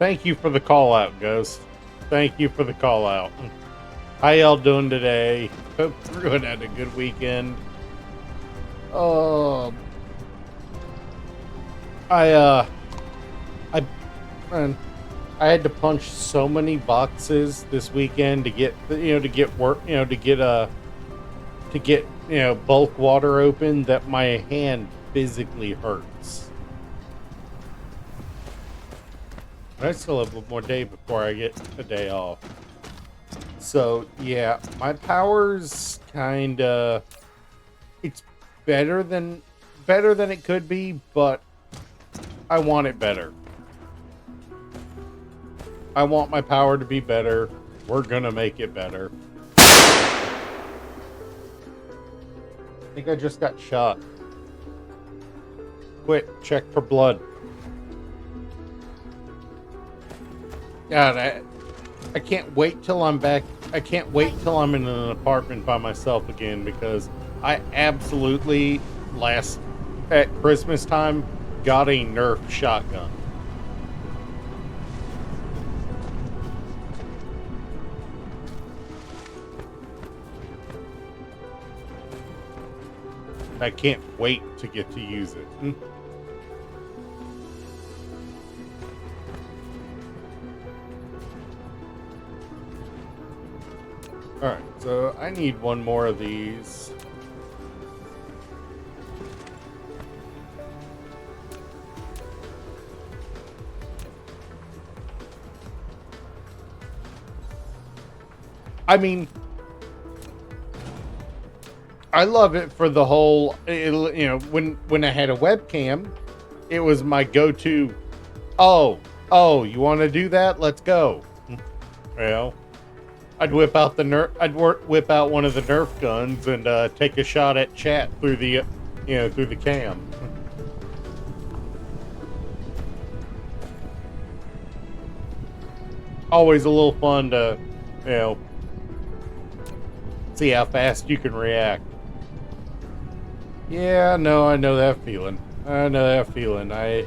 Thank you for the call out, Ghost. Thank you for the call out. How y'all doing today? Hope everyone had a good weekend. Um, I I man, I had to punch so many boxes this weekend to get to get work, to get bulk water open that my hand physically hurts. But I still have one more day before I get a day off. So yeah, my power's kinda it's better than it could be, but I want it better. I want my power to be better. We're gonna make it better. I think I just got shot. Quick, check for blood. God, I can't wait till I'm back. I can't wait till I'm in an apartment by myself again because I absolutely at Christmas time got a Nerf shotgun. I can't wait to get to use it. Alright, so I need one more of these. I mean, I love it for the whole, when I had a webcam, it was my go-to. Oh, you want to do that? Let's go. I'd whip out whip out one of the Nerf guns and take a shot at chat through the, through the cam. Always a little fun to, see how fast you can react. Yeah, no, I know that feeling. I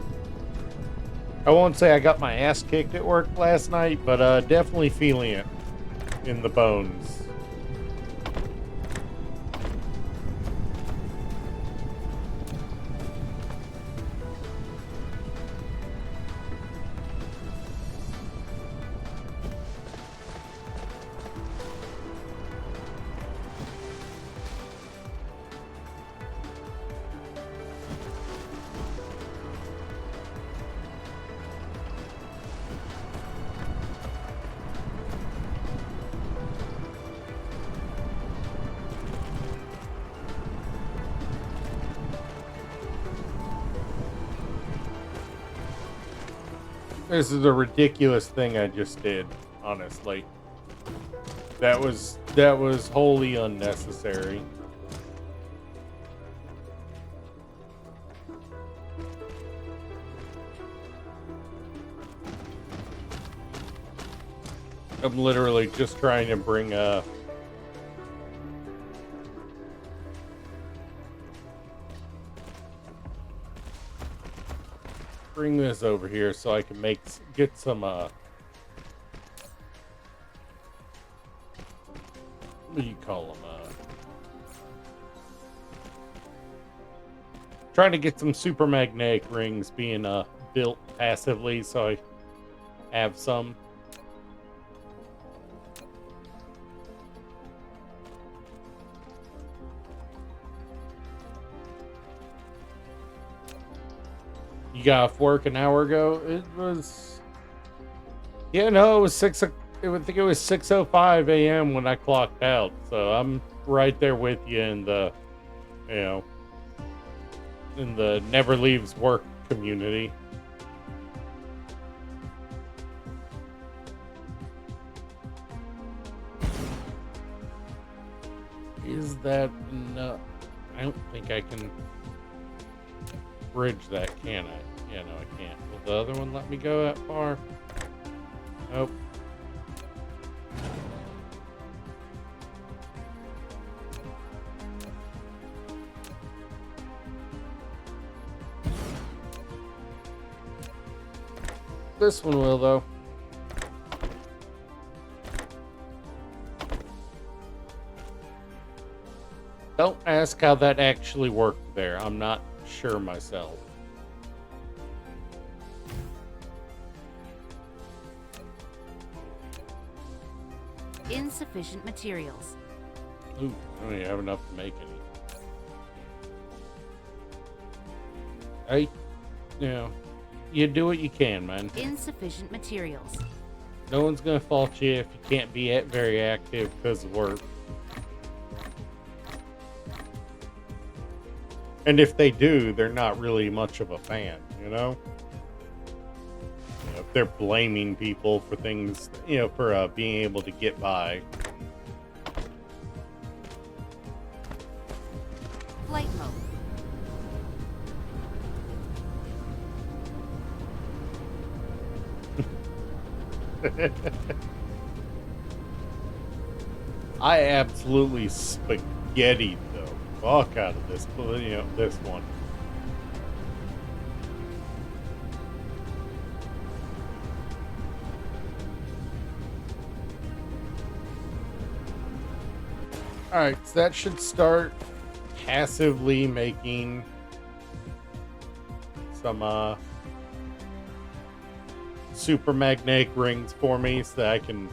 won't say I got my ass kicked at work last night, but definitely feeling it in the bones. This is a ridiculous thing I just did, honestly. That was wholly unnecessary. I'm literally just trying to bring this over here so I can get some what do you call them, trying to get some super magnetic rings being built passively so I have some. You got off work an hour ago? It was, yeah, no, it was I think it was 6:05 a.m. when I clocked out. So I'm right there with you in the, in the never leaves work community. Is that enough? I don't think I can bridge that, can I? Yeah, no, I can't. Will the other one let me go that far? Nope. this one will, though. Don't ask how that actually worked there. I'm not sure myself. Insufficient materials. Ooh, I don't even have enough to make any. You do what you can, man. Insufficient materials. No one's gonna fault you if you can't be very active because of work. And if they do, they're not really much of a fan, you know? If they're blaming people for things, for being able to get by. Flight mode. I absolutely spaghettied the fuck out of this, this one. All right, so that should start passively making some super magnetic rings for me so that I can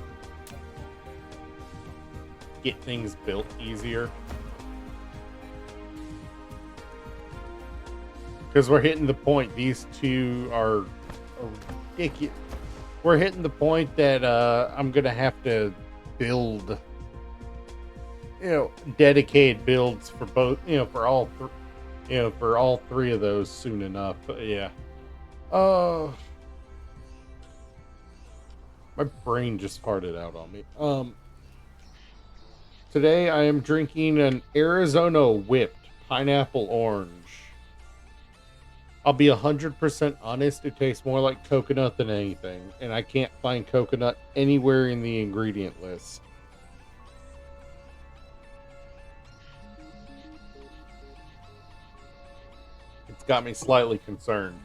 get things built easier. Because we're hitting the point, these two are ridiculous. We're hitting the point that I'm gonna have to build, dedicated builds for both, for all three of those soon enough. But yeah. My brain just farted out on me. Today I am drinking an Arizona whipped pineapple orange. I'll be 100% honest, it tastes more like coconut than anything, and I can't find coconut anywhere in the ingredient list. It's got me slightly concerned.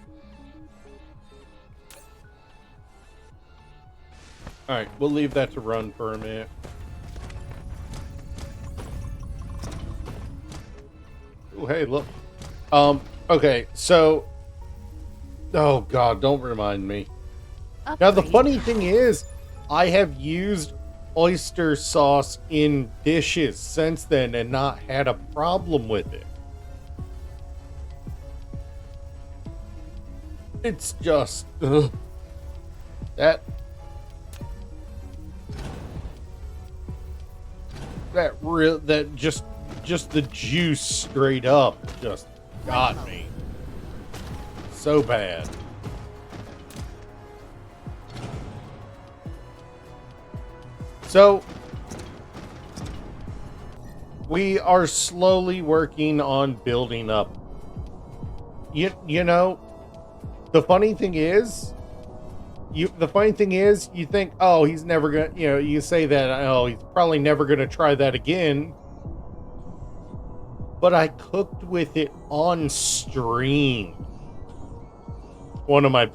Alright, we'll leave that to run for a minute. Oh, hey, look. Okay, so... Oh, God, don't remind me. Upgrade. Now, the funny thing is, I have used oyster sauce in dishes since then and not had a problem with it. It's just... That just the juice straight up just got me so bad. So we are slowly working on building up. You know, the funny thing is, you think, oh, he's never gonna, you say that, oh, he's probably never gonna try that again. But I cooked with it on stream. For one of my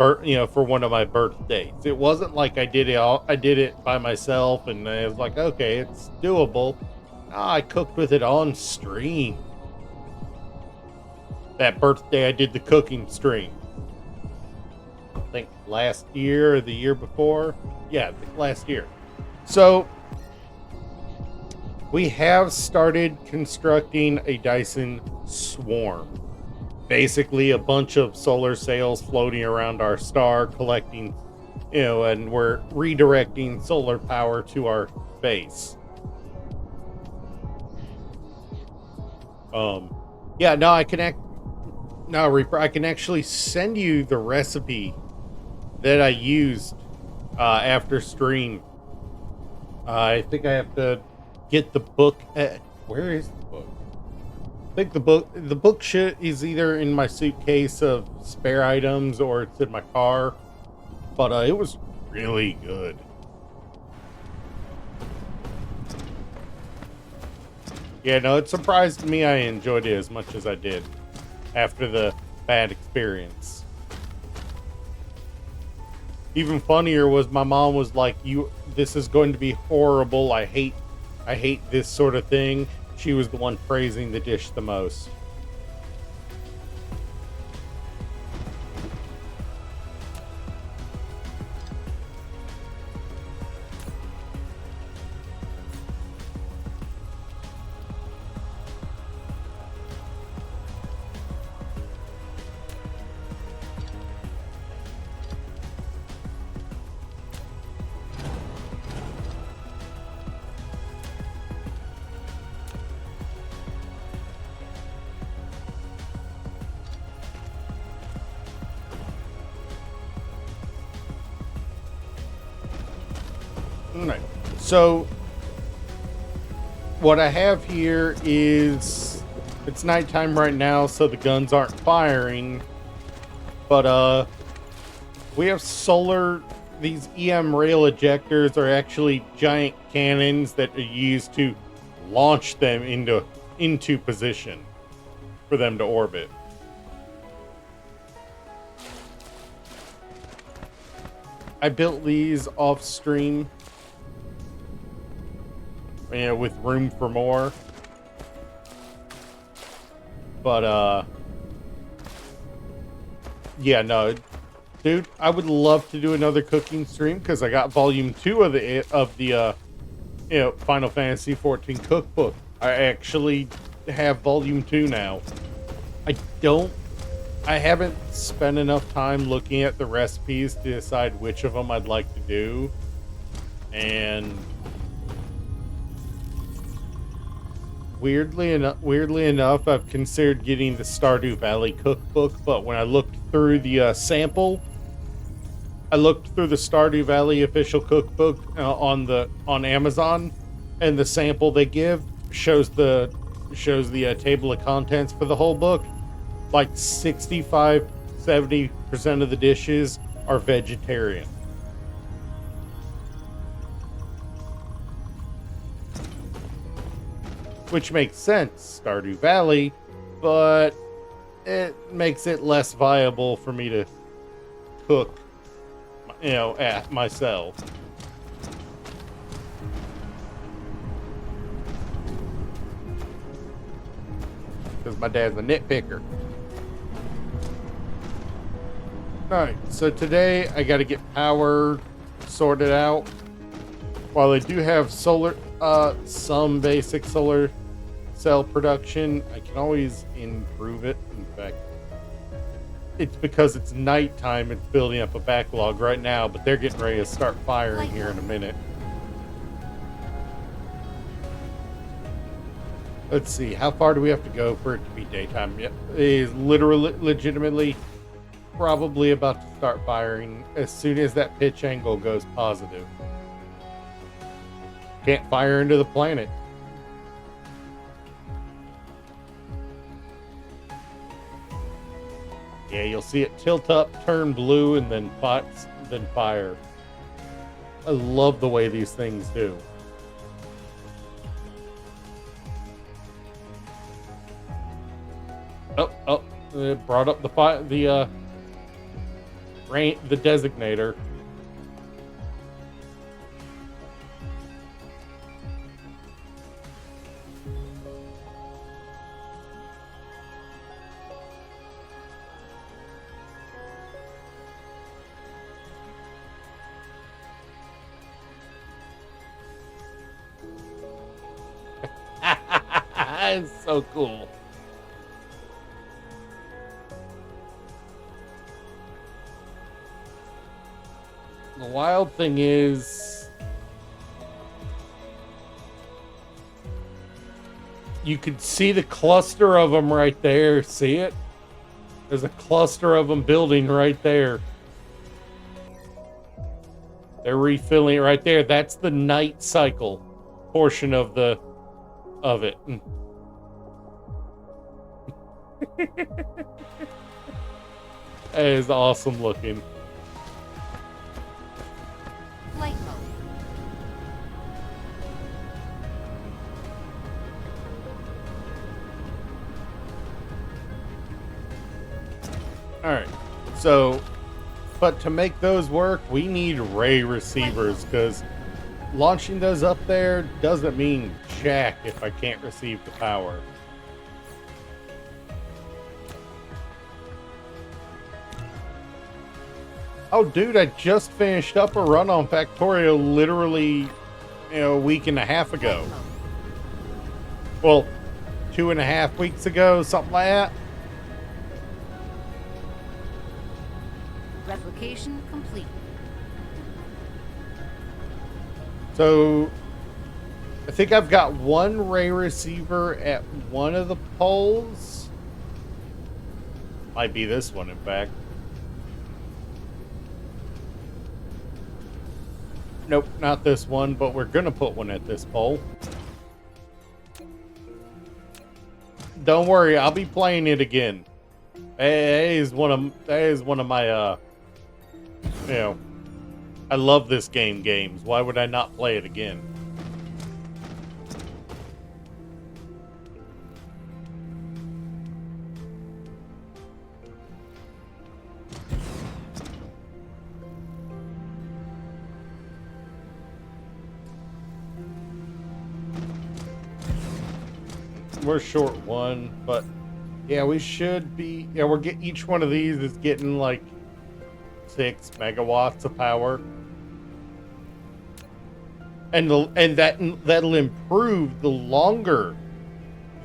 birthdays. It wasn't like I did it by myself and I was like, okay, it's doable. No, I cooked with it on stream. That birthday I did the cooking stream. I think last year or the year before. Yeah, I think last year. So we have started constructing a Dyson Swarm. Basically a bunch of solar sails floating around our star collecting, and we're redirecting solar power to our base. Yeah, no, I can actually send you the recipe that I used after stream. I think I have to get the book. Where is the book? I think the book is either in my suitcase of spare items or it's in my car, but it was really good. Yeah, no, it surprised me I enjoyed it as much as I did after the bad experience. Even funnier was my mom was like, this is going to be horrible. I hate this sort of thing. She was the one praising the dish the most. Alright. So what I have here is it's nighttime right now, so the guns aren't firing. But we have solar. These EM rail ejectors are actually giant cannons that are used to launch them into position for them to orbit. I built these off stream, with room for more. But yeah, no, dude, I would love to do another cooking stream because I got volume 2 of the Final Fantasy 14 cookbook. I actually have volume 2 now. I haven't spent enough time looking at the recipes to decide which of them I'd like to do. And weirdly enough, I've considered getting the Stardew Valley cookbook, but when I looked through the sample, I looked through the Stardew Valley official cookbook on Amazon, and the sample they give shows the table of contents for the whole book. Like 65-70% of the dishes are vegetarian. Which makes sense, Stardew Valley, but it makes it less viable for me to cook, at myself. Because my dad's a nitpicker. Alright, so today I gotta get power sorted out. While I do have some basic solar cell production, I can always improve it. In fact, it's because it's nighttime, it's building up a backlog right now, but they're getting ready to start firing here in a minute. Let's see, how far do we have to go for it to be daytime? It is legitimately probably about to start firing as soon as that pitch angle goes positive. Can't fire into the planet. Yeah, you'll see it tilt up, turn blue, and then fire. I love the way these things do. Oh! It brought up the designator. It's so cool. The wild thing is, you could see the cluster of them right there. See it? There's a cluster of them building right there. They're refilling it right there. That's the night cycle portion of it. That is awesome looking. Flight mode. All right, so But to make those work, we need ray receivers, because launching those up there doesn't mean jack if I can't receive the power. Oh, dude, I just finished up a run on Factorio literally, a week and a half ago. Well, 2.5 weeks ago, something like that. Replication complete. So, I think I've got one ray receiver at one of the poles. Might be this one, in fact. Nope, not this one, but we're gonna put one at this pole. Don't worry, I'll be playing it again. That is one of my I love this games. Why would I not play it again? We're short one, but yeah, we should be. Yeah, each one of these is getting like 6 megawatts of power, and that'll improve the longer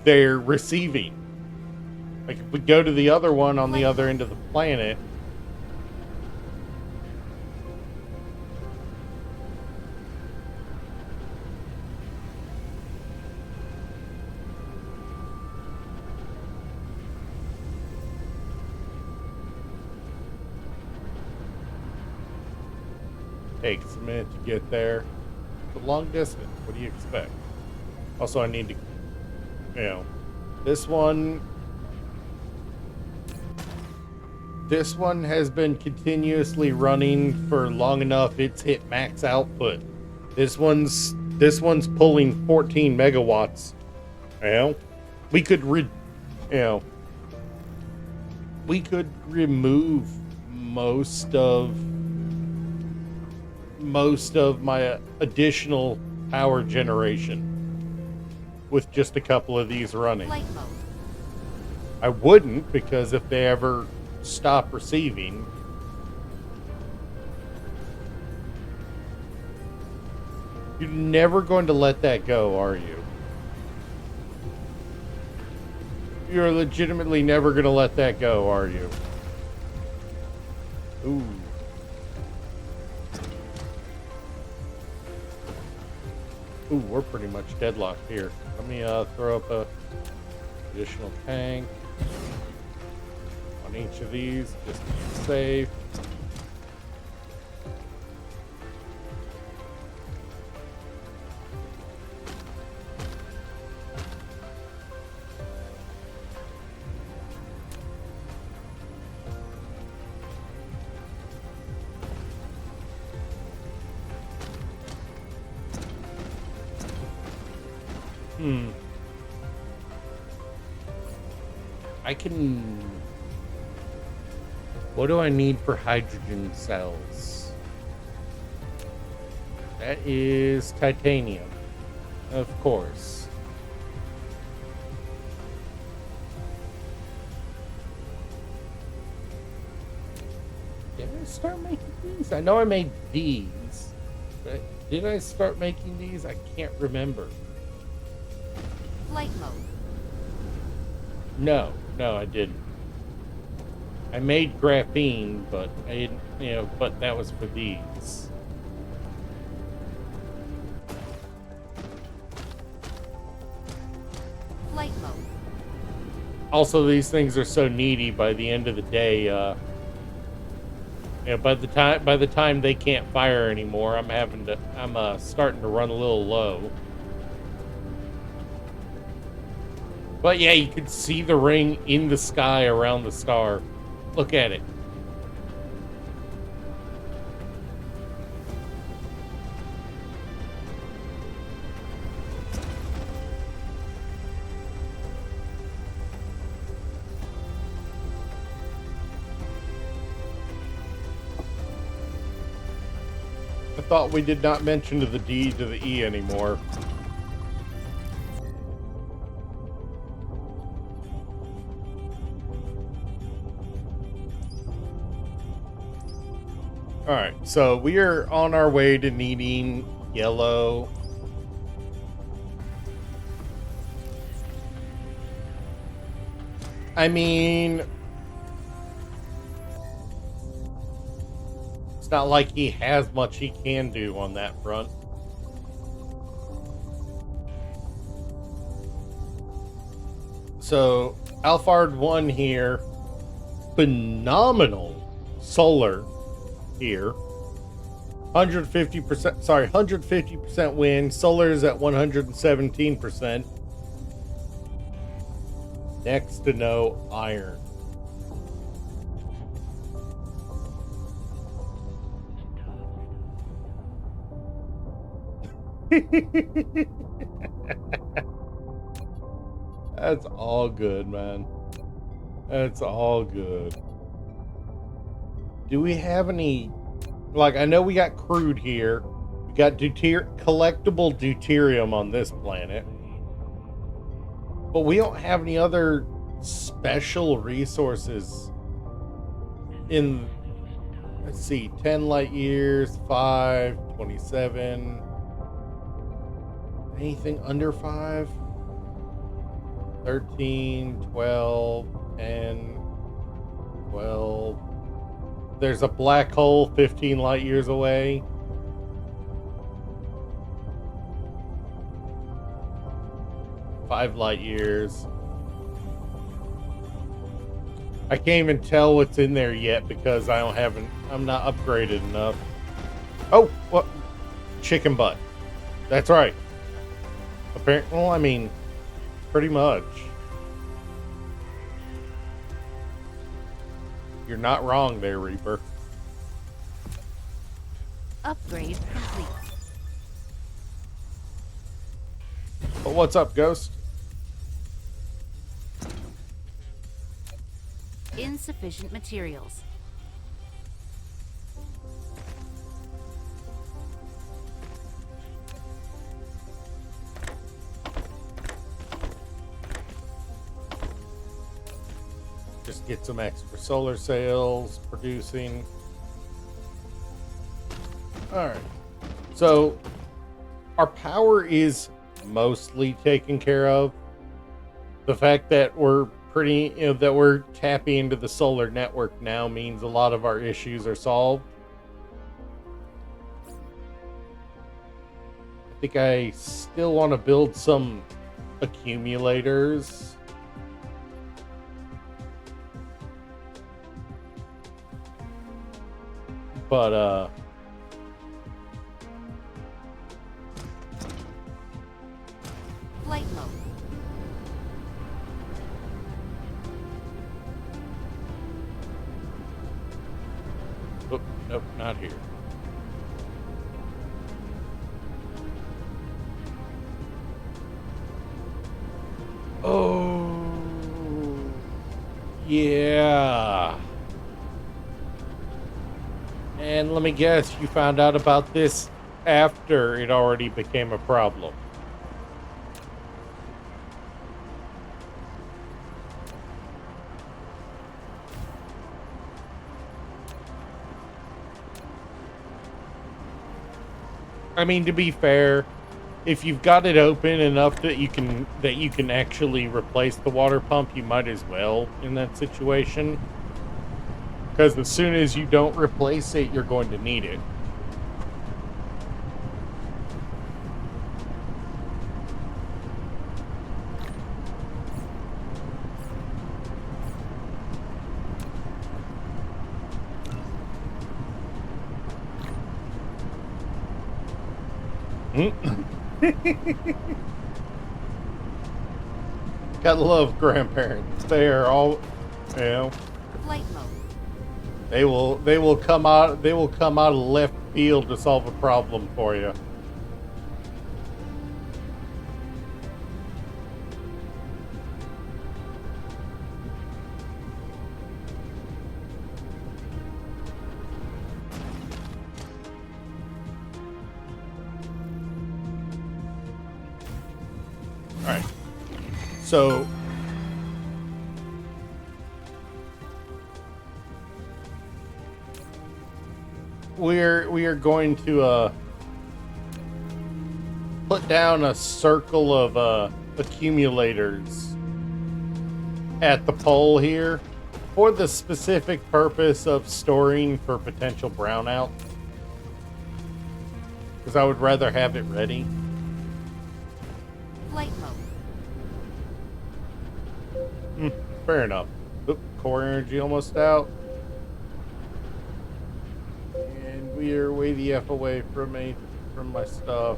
they're receiving. Like if we go to the other one on the other end of the planet. Takes a minute to get there. It's a long distance. What do you expect? Also, I need to, this one has been continuously running for long enough. It's hit max output. This one's pulling 14 megawatts. We could remove most of my additional power generation with just a couple of these running. Flight mode. I wouldn't, because if they ever stop receiving, you're never going to let that go, are you? You're legitimately never going to let that go, are you? Ooh. Ooh, we're pretty much deadlocked here. Let me throw up a additional tank on each of these, just to be safe. What do I need for hydrogen cells? That is titanium, of course. Did I start making these? I know I made these, but did I start making these? I can't remember. Flight mode. No, I didn't. I made graphene, but I didn't, but that was for these. Flight mode. Also, these things are so needy. By the end of the day, by the time they can't fire anymore, I'm starting to run a little low. But yeah, you can see the ring in the sky around the star. Look at it. thought we did not mention to the D to the E anymore. Alright, so we are on our way to needing yellow. I mean, it's not like he has much he can do on that front. So, Alphard 1 here. Phenomenal solar here. 150%, sorry, 150% wind. Solar is at 117%. Next to no iron. That's all good, man. That's all good. Do we have any... Like, I know we got crude here. We got collectible deuterium on this planet. But we don't have any other special resources in... Let's see. 10 light years, 5, 27... Anything under 5? 13, 12, 10, 12. There's a black hole 15 light years away. Five light years. I can't even tell what's in there yet because I'm not upgraded enough. Oh, what? Chicken butt. That's right. Apparently, well, I mean, pretty much. You're not wrong there, Reaper. Upgrade complete. But what's up, Ghost? Insufficient materials. Just get some extra solar sails producing. Alright. So, our power is mostly taken care of. The fact that we're that we're tapping into the solar network now means a lot of our issues are solved. I think I still want to build some accumulators. But, Flight mode. oh, nope, not here. Oh, yeah. And let me guess, you found out about this after it already became a problem. I mean, to be fair, if you've got it open enough that you can actually replace the water pump, you might as well in that situation. Because as soon as you don't replace it, you're going to need it. Gotta love grandparents. They are all, you know. Flight mode. They will come out of left field to solve a problem for you. Alright. So we are going to put down a circle of accumulators at the pole here for the specific purpose of storing for potential brownout. Because I would rather have it ready. Flight mode. Fair enough. Oop, core energy almost out. And we are way the F away from my stuff.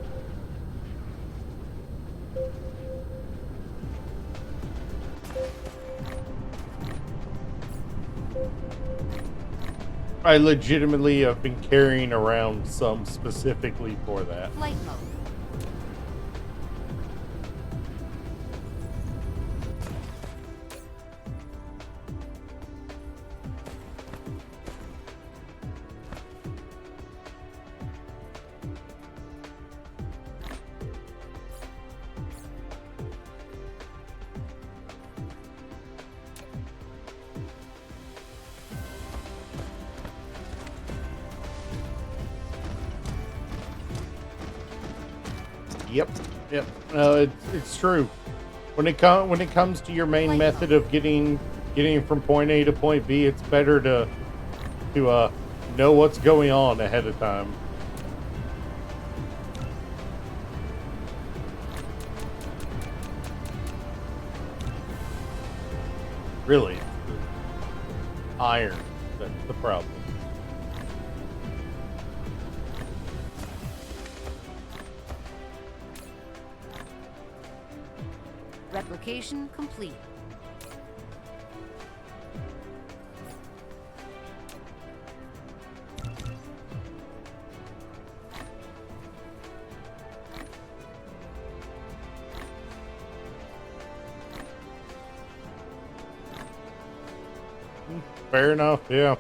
I legitimately have been carrying around some specifically for that. Flight mode. Yep. No, it's true. When it comes to your main method of getting from point A to point B, it's better to know what's going on ahead of time. Really, iron, that's the problem. Replication complete. Fair enough, yeah.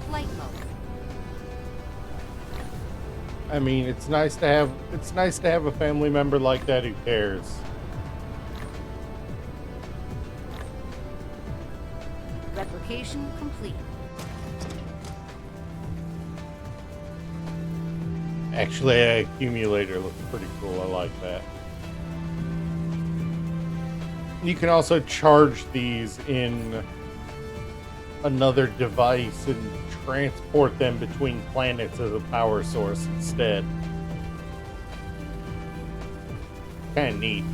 Flight mode. I mean, it's nice to have a family member like that who cares. Replication complete. Actually, an accumulator looks pretty cool. I like that. You can also charge these in another device and transport them between planets as a power source instead. Kind of neat.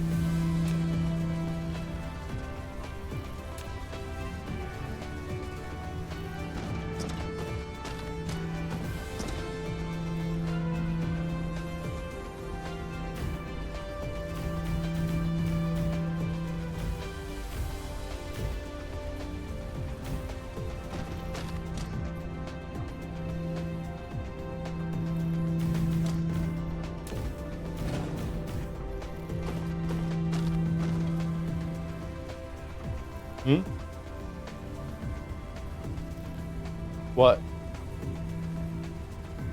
What?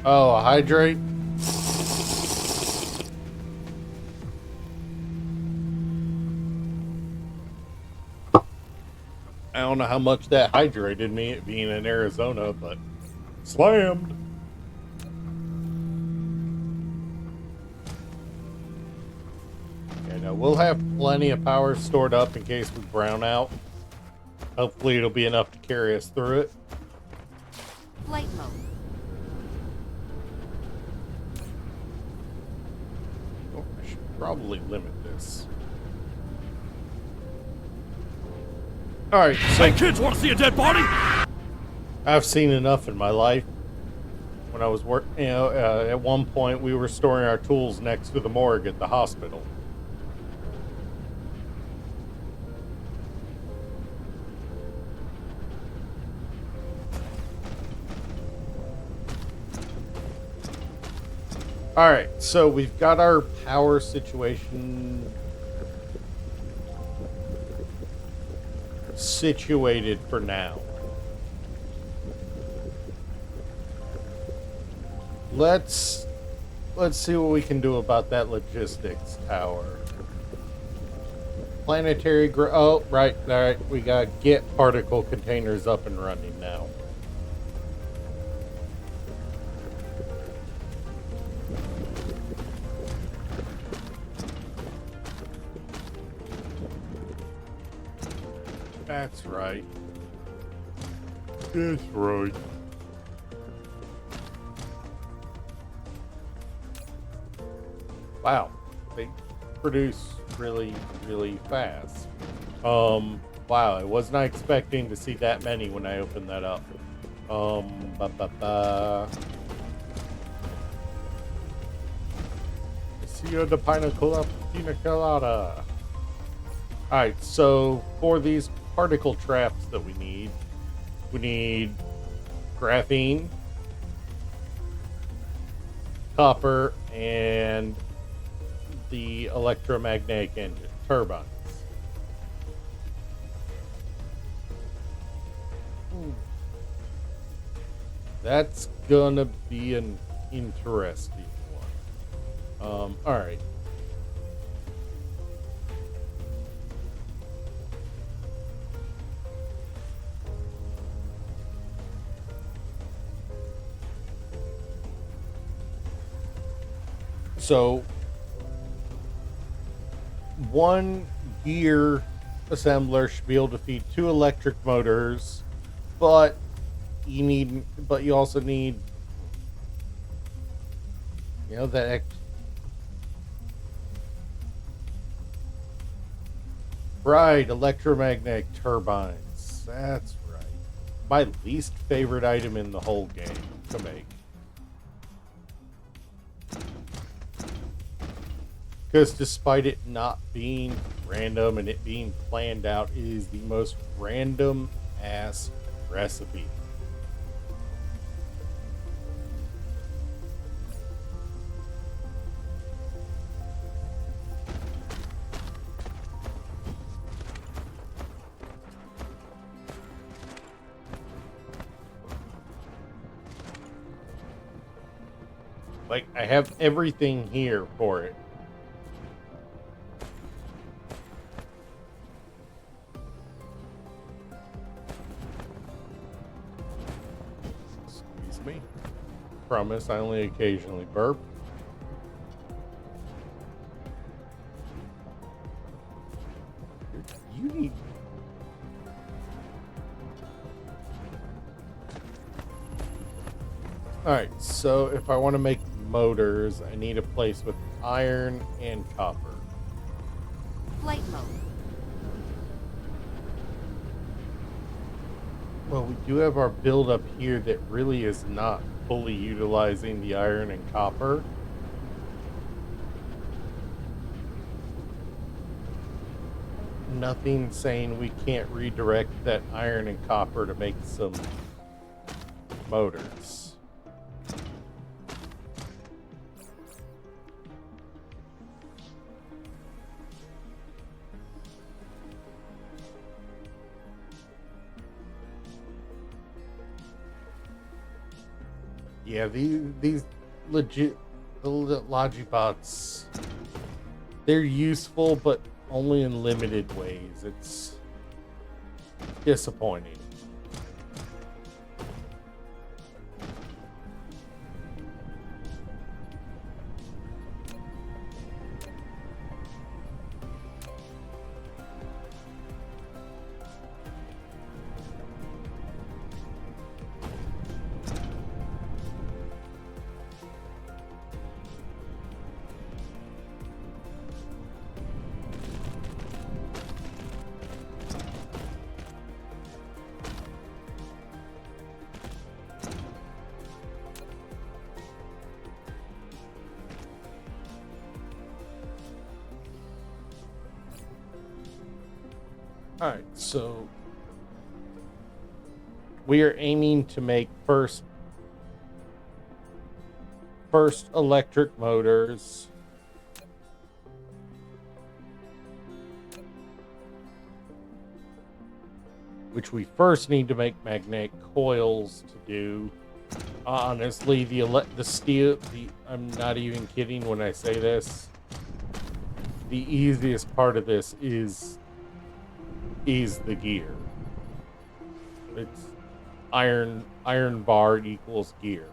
Oh, a hydrate? I don't know how much that hydrated me, it being in Arizona, but slammed. And we'll have plenty of power stored up in case we brown out. Hopefully it'll be enough to carry us through it. Flight mode. Oh, I should probably limit this. Alright, so Hey kids, want to see a dead body? I've seen enough in my life. When I was at one point we were storing our tools next to the morgue at the hospital. Alright, so we've got our power situation situated for now. let's see what we can do about that logistics tower. Planetary oh, right, all right. We gotta get particle containers up and running now. That's right. That's right. Wow, they produce really, really fast. Wow, I was not expecting to see that many when I opened that up. Ba ba ba. See you the pina colada. Alright, so for these particle traps that we need graphene, copper, and the electromagnetic engine turbines. That's gonna be an interesting one. All right. So one gear assembler should be able to feed 2 electric motors, but you also need, that right, electromagnetic turbines. That's right. My least favorite item in the whole game to make. Because despite it not being random and it being planned out, it is the most random ass recipe. Like, I have everything here for it. Excuse me. Promise I only occasionally burp. You need... Alright, so if I want to make motors, I need a place with iron and copper. Flight mode. Well, we do have our build up here that really is not fully utilizing the iron and copper. Nothing saying we can't redirect that iron and copper to make some motors. Yeah, these legit the Logibots, they're useful, but only in limited ways. It's disappointing. Alright, so we are aiming to make first electric motors. Which we first need to make magnetic coils to do. Honestly, the steel, I'm not even kidding when I say this. The easiest part of this is the gear. It's iron bar equals gear.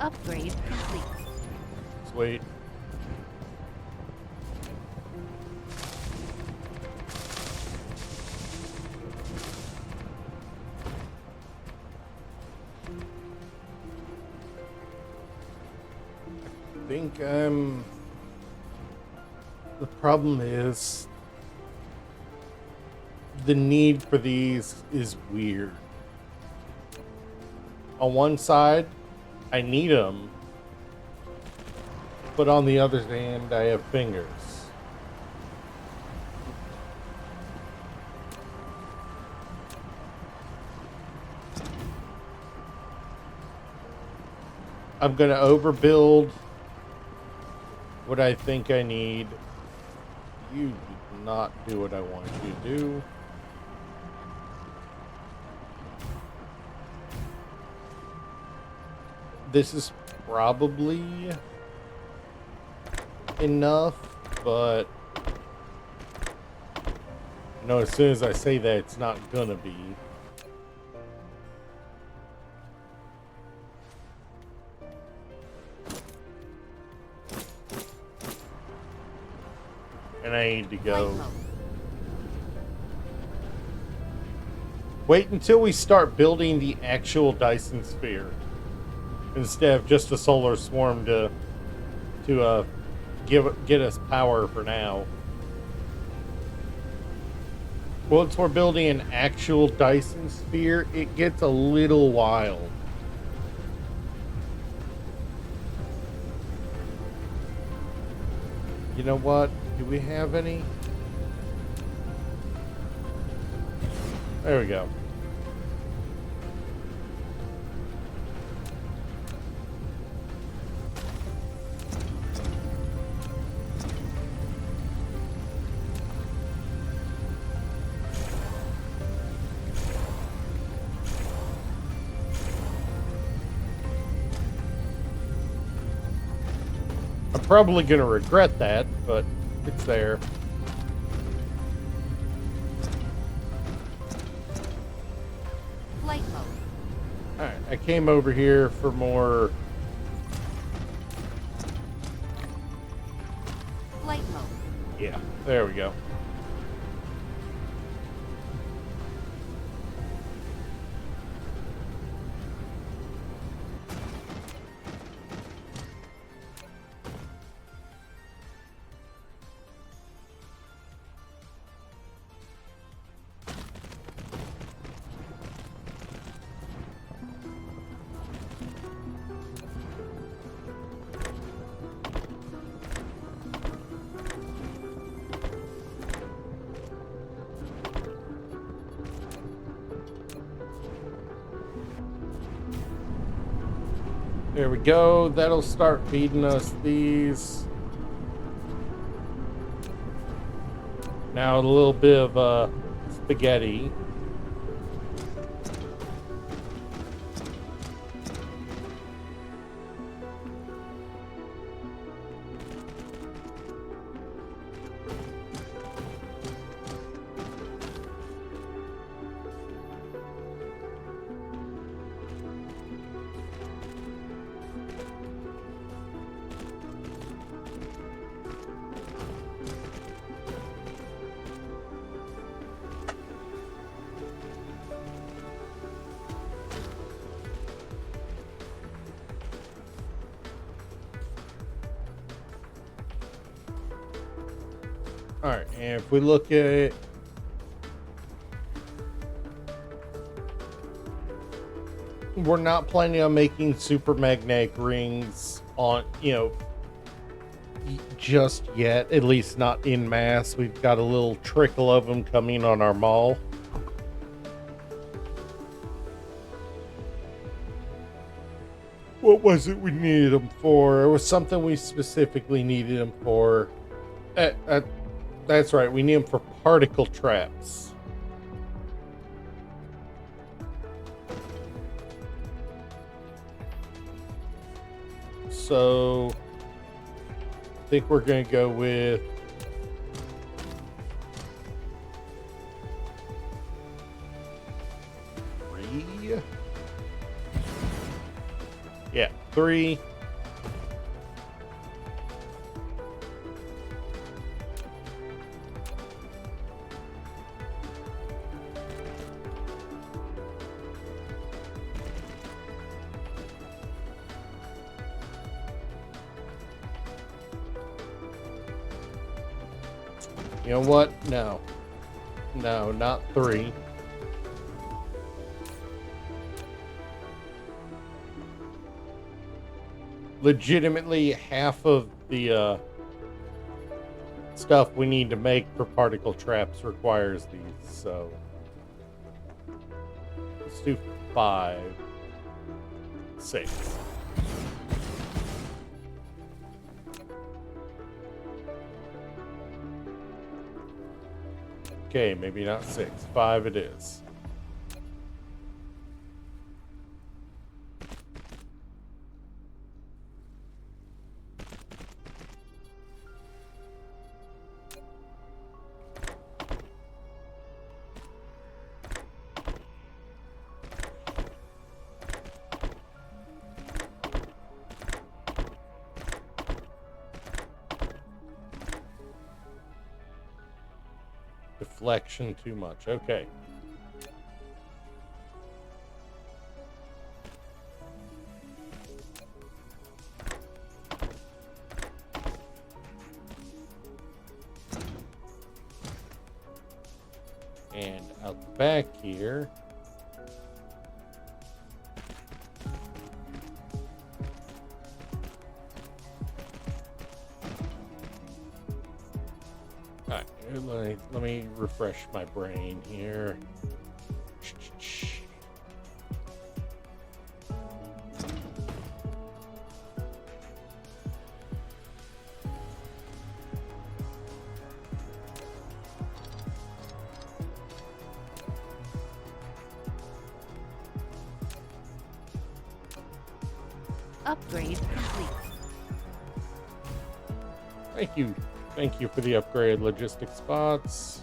Upgrade complete. Sweet. I think the problem is the need for these is weird. On one side, I need them, but on the other hand, I have fingers. I'm gonna overbuild what I think I need. You did not do what I wanted you to do. This is probably enough, but you know, as soon as I say that, it's not gonna be. And I need to go. Flight mode. Wait until we start building the actual Dyson sphere instead of just a solar swarm to get us power for now. Once we're building an actual Dyson sphere, it gets a little wild. You know what? Do we have any? There we go. I'm probably going to regret that, but it's there. Flight mode. Alright, I came over here for more. Flight mode. Yeah, there we go. There we go. That'll start feeding us these. Now a little bit of spaghetti. All right, and if we look at we're not planning on making super magnetic rings on, just yet, at least not in mass. We've got a little trickle of them coming on our mall. What was it we needed them for? It was something we specifically needed them for. That's right. We need them for particle traps. So, I think we're going to go with three. Yeah, 3. You know what? No. No, not 3. Legitimately, half of the stuff we need to make for particle traps requires these, so let's do 5, 6. Okay, maybe not 6. 5 it is. Deflection too much. Okay. And out the back here. Let me refresh my brain here. Upgrade complete. Thank you. Thank you for the upgrade logistic spots.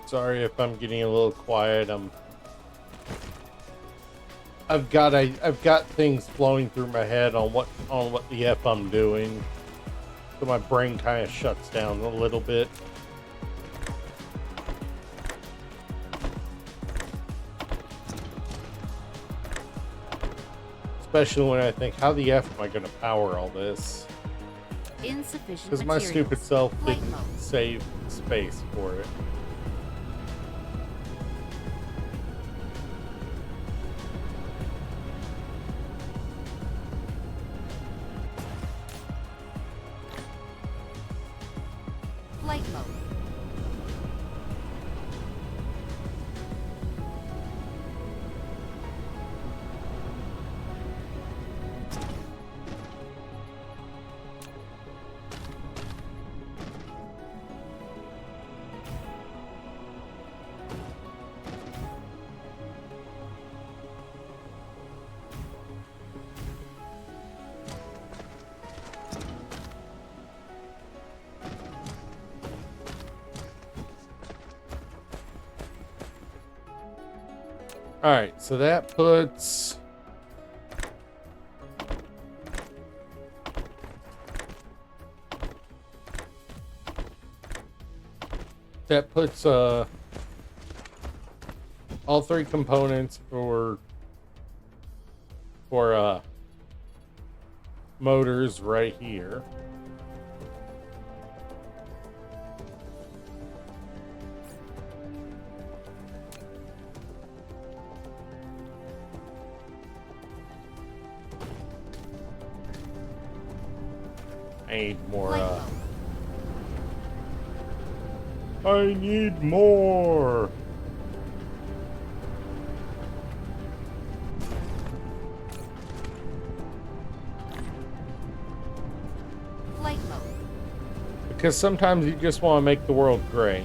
Sorry if I'm getting a little quiet. I've got things flowing through my head on what the F I'm doing. So my brain kind of shuts down a little bit. Especially when I think, how the F am I going to power all this? Insufficient Because my stupid materials. self Flight didn't mode. save space for it. All right, so that puts all three components for motors right here. I need more Light mode. I need more. Light mode. Because sometimes you just want to make the world gray.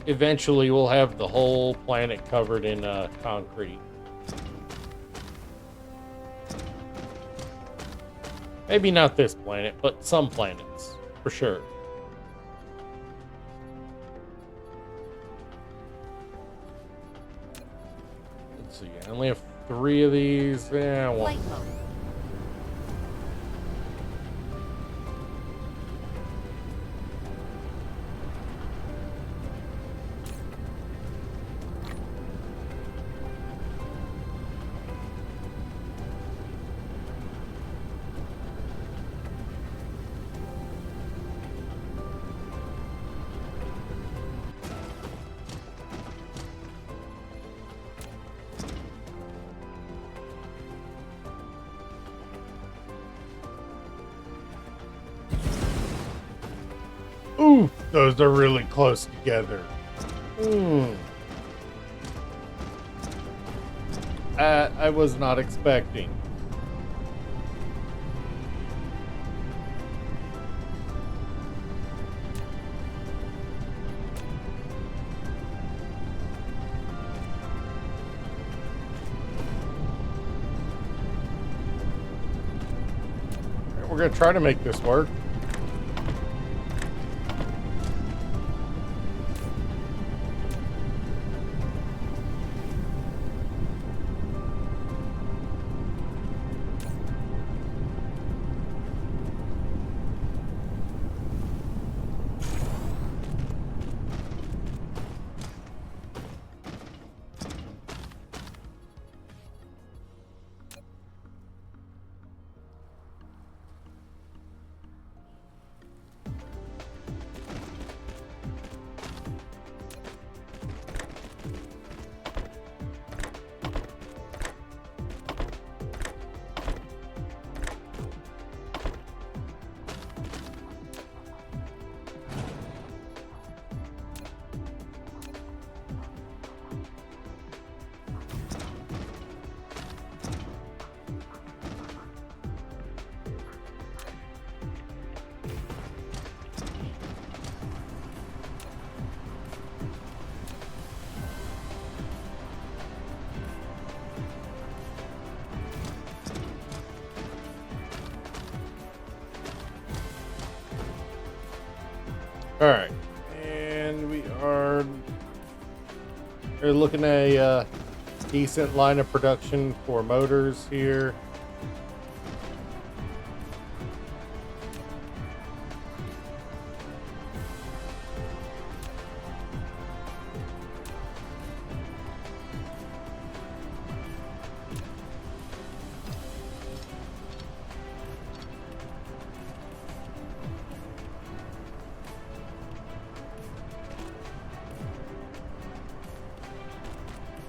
Eventually, we'll have the whole planet covered in concrete. Maybe not this planet, but some planets, for sure. Let's see, I only have 3 of these. Yeah, I want Light mode. Ooh, those are really close together. Hmm. I was not expecting. We're gonna try to make this work. All right, and we're looking at a decent line of production for motors here.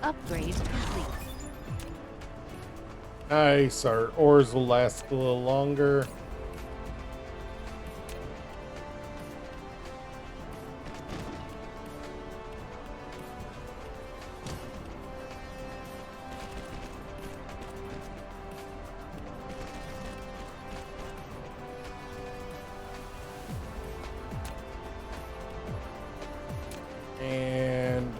Upgrade complete. Nice. Our ores will last a little longer. And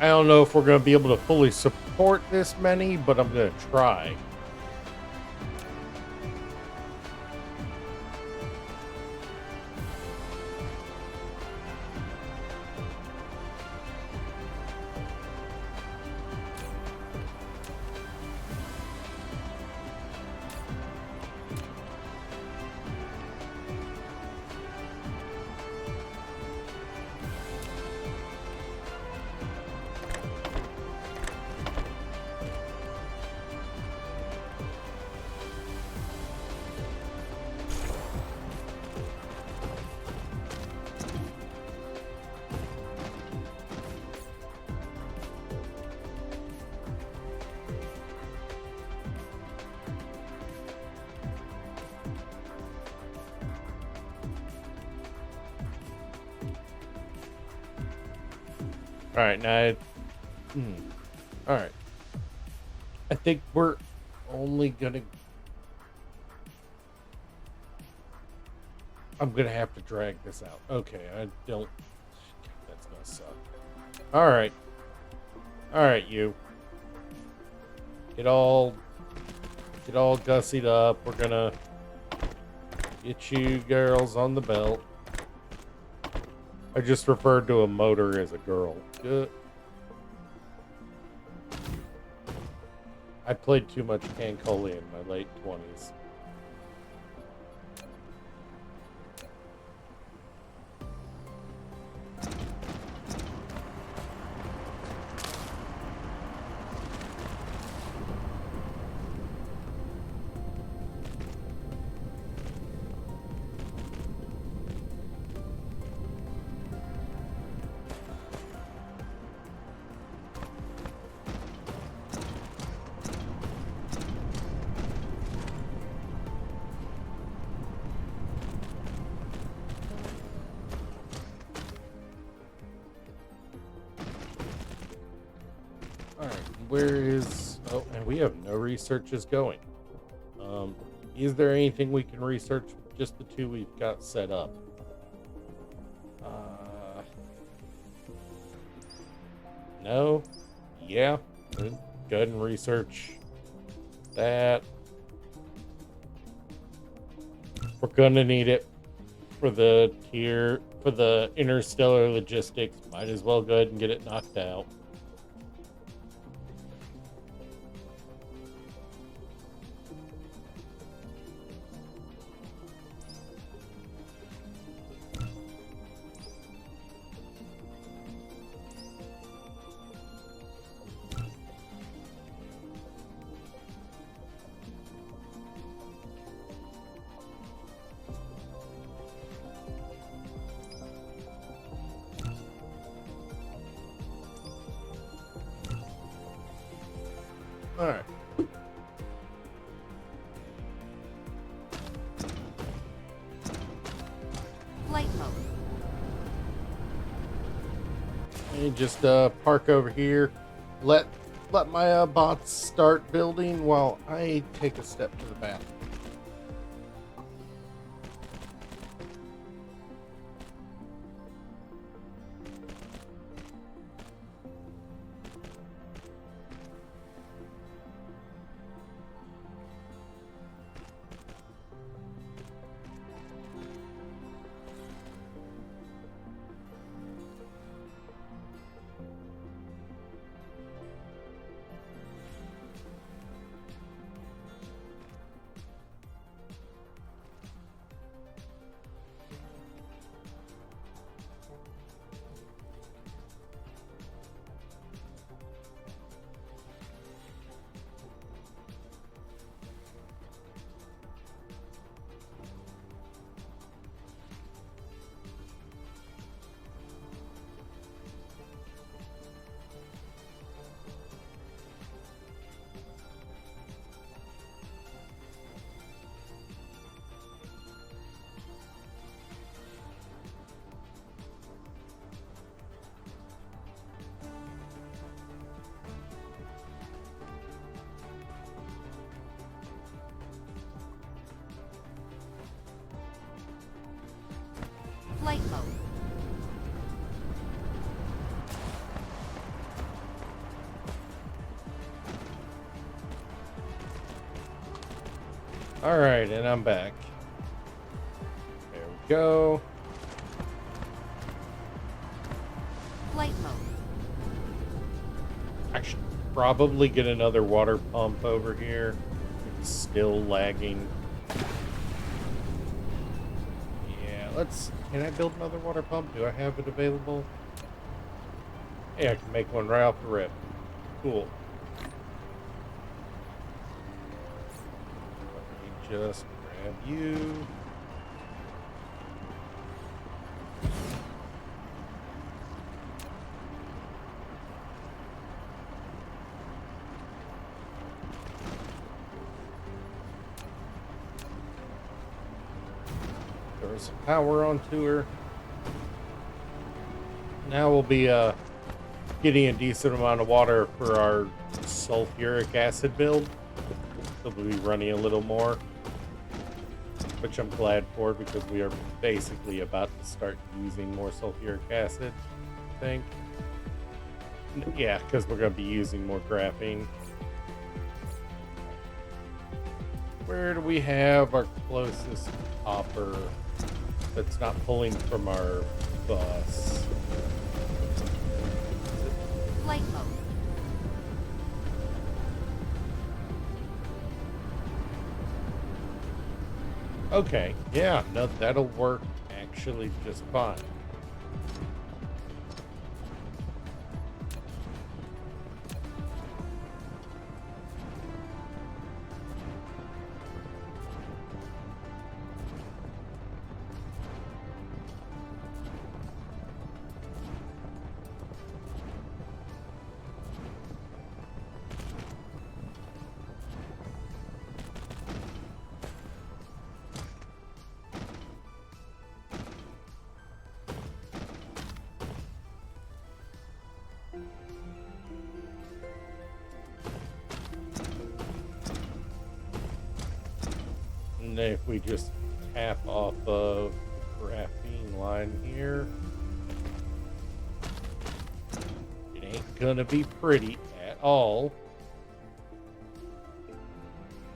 I don't know if we're going to be able to fully support this many, but I'm going to try. All right, now. All right. I think we're only gonna. I'm gonna have to drag this out. Okay, I don't. That's gonna suck. All right. All right, you. Get all gussied up. We're gonna get you girls on the belt. I just referred to a motor as a girl. Good. I played too much Cancoli in my late 20s. Where is... Oh, and we have no researches going. Is there anything we can research with just the two we've got set up? No? Yeah. Go ahead and research that. We're gonna need it for the interstellar logistics. Might as well go ahead and get it knocked out. All right. Flight mode. And just park over here. Let my bots start building while I take a step to the bathroom. All right, and I'm back. There we go. Flight mode. I should probably get another water pump over here. It's still lagging. Yeah, let's... Can I build another water pump? Do I have it available? Yeah, I can make one right off the rip. Cool. Let me just grab you. Throw some power onto her. Now we'll be getting a decent amount of water for our sulfuric acid build. So we'll be running a little more, which I'm glad for because we are basically about to start using more sulfuric acid, I think. Yeah, because we're going to be using more graphene. Where do we have our closest hopper that's not pulling from our bus? Flight mode. Okay, yeah, no, that'll work actually just fine. And then if we just tap off of the graphene line here, it ain't gonna be pretty at all,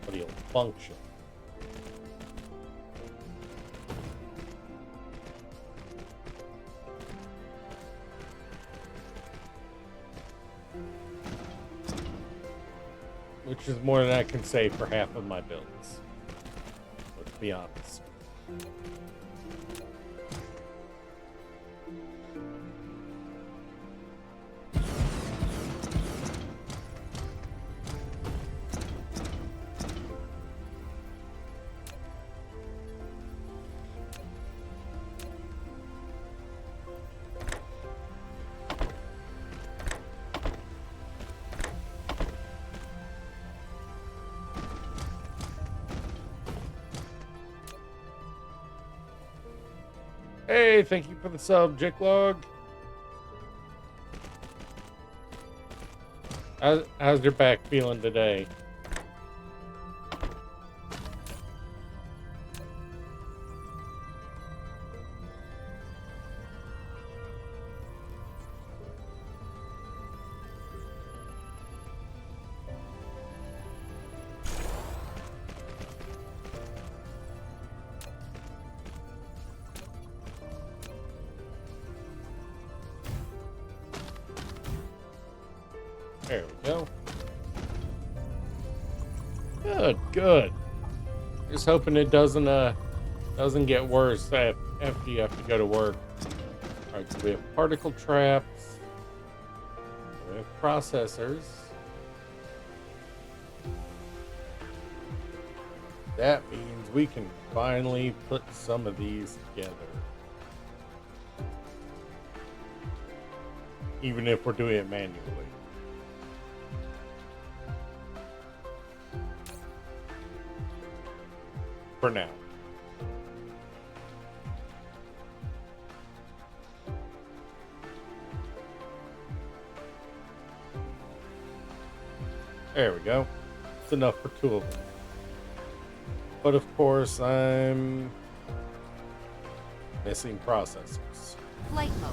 but it'll function. Which is more than I can say for half of my builds. Let's be honest. Hey, thank you for the sub, Jicklog. How's your back feeling today? There we go. Good, good. Just hoping it doesn't get worse after you have to go to work. All right, so we have particle traps. We have processors. That means we can finally put some of these together. Even if we're doing it manually. For now. There we go. It's enough for two of them. But of course, I'm missing processors. Flight mode.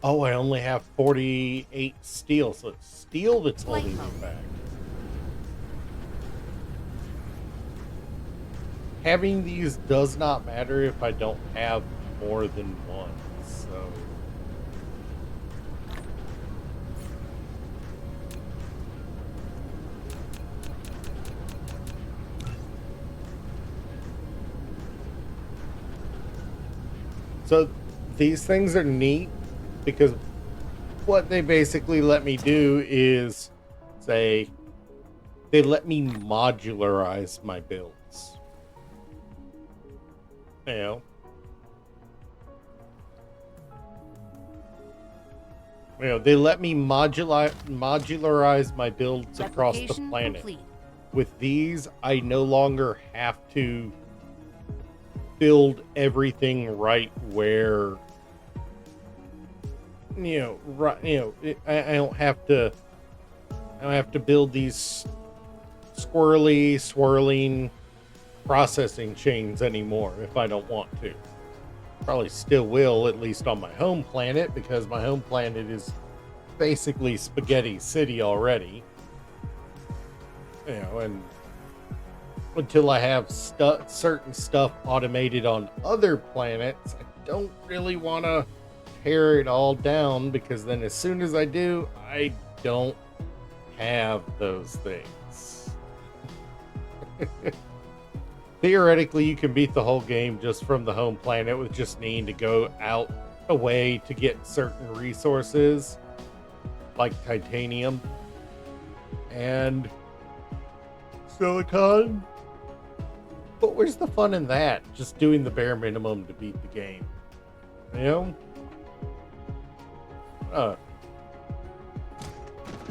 Oh, I only have 48 steel, so it's steel that's Flight holding me mode. back. Having these does not matter if I don't have more than one, so... So these things are neat because what they basically let me do is say they let me modularize my builds. You know? They let me modularize my builds across the Replication planet. complete. With these, I no longer have to build everything right where I don't have to build these squirrely swirling processing chains anymore if I don't want to. Probably still will, at least on my home planet, because my home planet is basically Spaghetti City already. And until I have certain stuff automated on other planets, I don't really want to tear it all down, because then as soon as I do, I don't have those things. Theoretically, you can beat the whole game just from the home planet with just needing to go out a way to get certain resources like titanium and silicon. But where's the fun in that? Just doing the bare minimum to beat the game.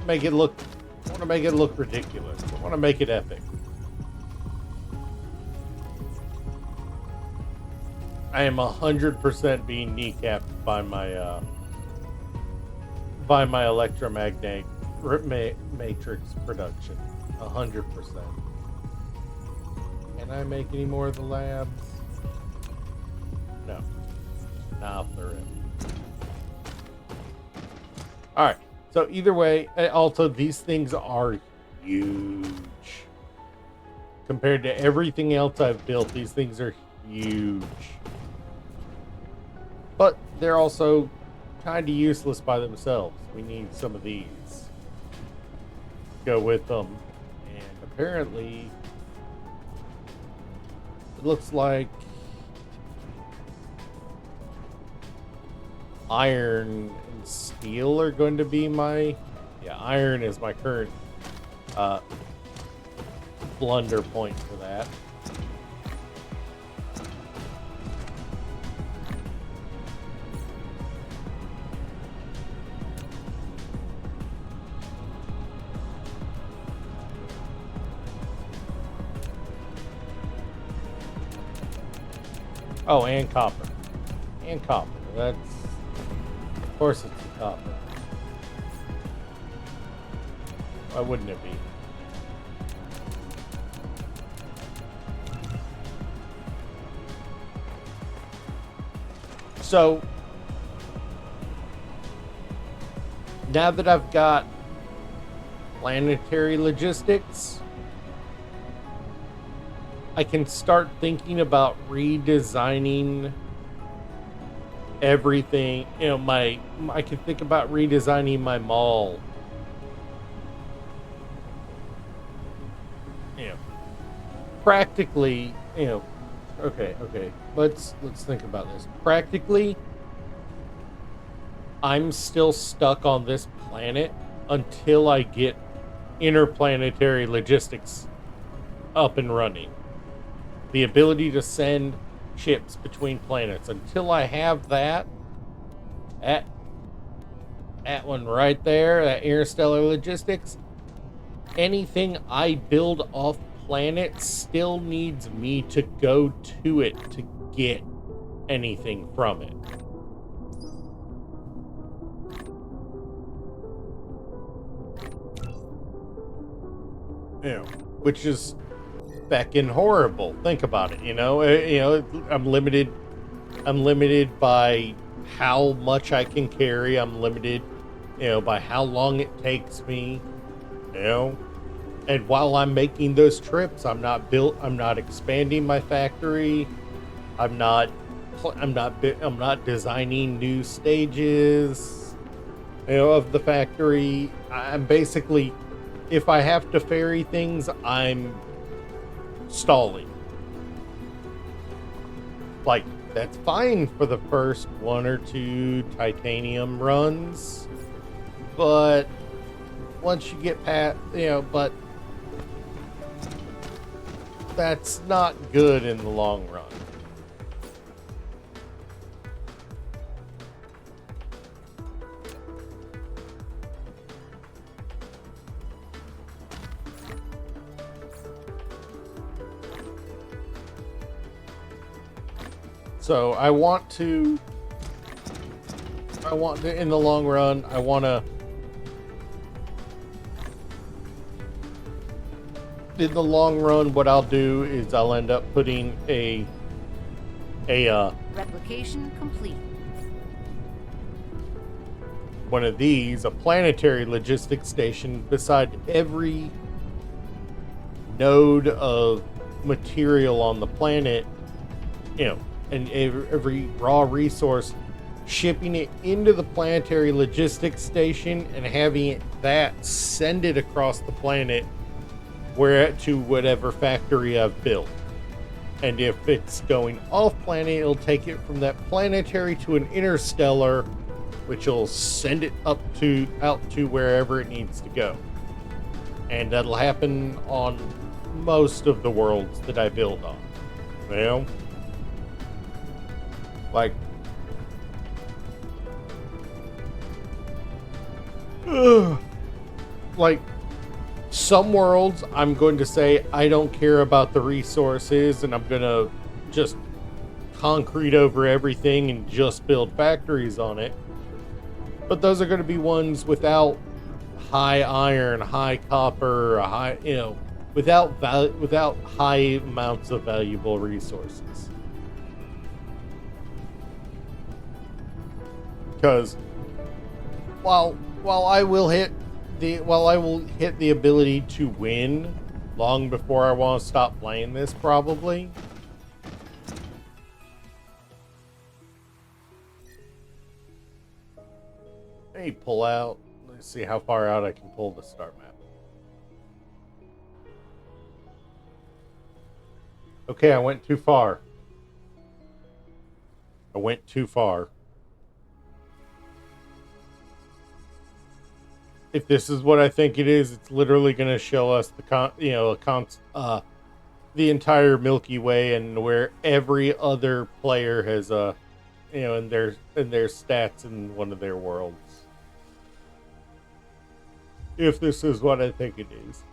Make it look... I want to make it look ridiculous. I want to make it epic. I am 100% being kneecapped by my electromagnetic matrix production. 100%. Can I make any more of the labs? No. Not off the rip. Alright. So either way, also these things are huge. Compared to everything else I've built, these things are huge. But they're also kind of useless by themselves. We need some of these to go with them. And apparently, it looks like iron and steel are going to be my... Yeah, iron is my current blunder point for that. Oh, and copper. And copper. That's... Of course it's copper. Why wouldn't it be? So, now that I've got planetary logistics, I can start thinking about redesigning everything. I can think about redesigning my mall. Practically, okay. Let's think about this. Practically, I'm still stuck on this planet until I get interplanetary logistics up and running. The ability to send ships between planets. Until I have that, that one right there, that interstellar logistics, anything I build off planet still needs me to go to it to get anything from it. Which is feckin' horrible. Think about it, I'm limited by how much I can carry. I'm limited, by how long it takes me, you know. And while I'm making those trips, I'm not expanding my factory. I'm not I'm not designing new stages, of the factory. I'm basically, if I have to ferry things, I'm stalling. Like, that's fine for the first 1 or 2 titanium runs, but once you get past, but that's not good in the long run. So in the long run, in the long run, what I'll do is I'll end up putting a Replication complete. one of these, a planetary logistics station, beside every node of material on the planet, and every raw resource, shipping it into the planetary logistics station and having that send it across the planet to whatever factory I've built. And if it's going off planet, it'll take it from that planetary to an interstellar, which will send it out to wherever it needs to go. And that'll happen on most of the worlds that I build on. Like, like some worlds, I'm going to say I don't care about the resources, and I'm gonna just concrete over everything and just build factories on it. But those are going to be ones without high iron, high copper, without high amounts of valuable resources. Because while I will hit the ability to win long before I want to stop playing this, probably. Let me pull out. Let's see how far out I can pull the star map. Okay, I went too far. If this is what I think it is, it's literally going to show us the entire Milky Way, and where every other player has in their stats in one of their worlds. If this is what I think it is.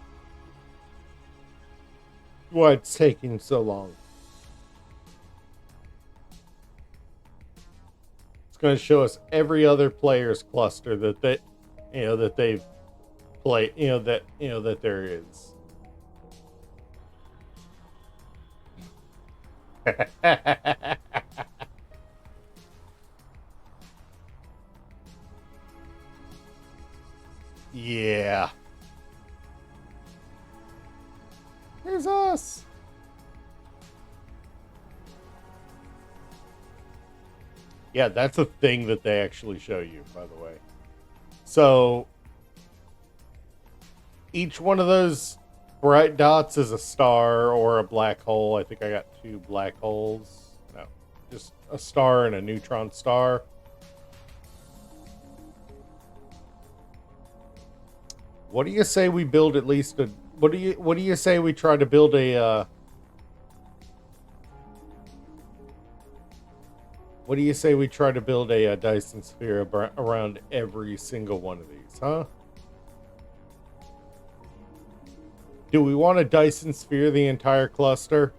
Why it's taking so long. It's going to show us every other player's cluster that they've played, that there is. Yeah. Here's us. Yeah, that's a thing that they actually show you, by the way. So each one of those bright dots is a star or a black hole. I think I got 2 black holes. No, just a star and a neutron star. What do you say we build at least a... What do you say we try to build a... What do you say we try to build a Dyson sphere around every single one of these, huh? Do we want a Dyson sphere the entire cluster?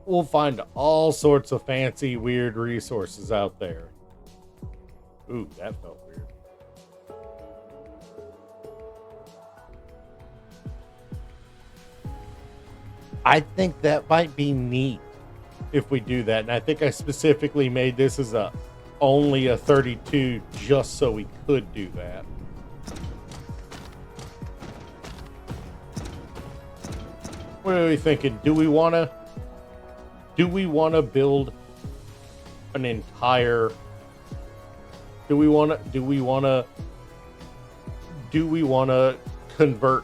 We'll find all sorts of fancy, weird resources out there. Ooh, that felt weird. I think that might be neat if we do that. And I think I specifically made this as a only a 32 just so we could do that. What are we thinking? Do we want to build an entire do we want to convert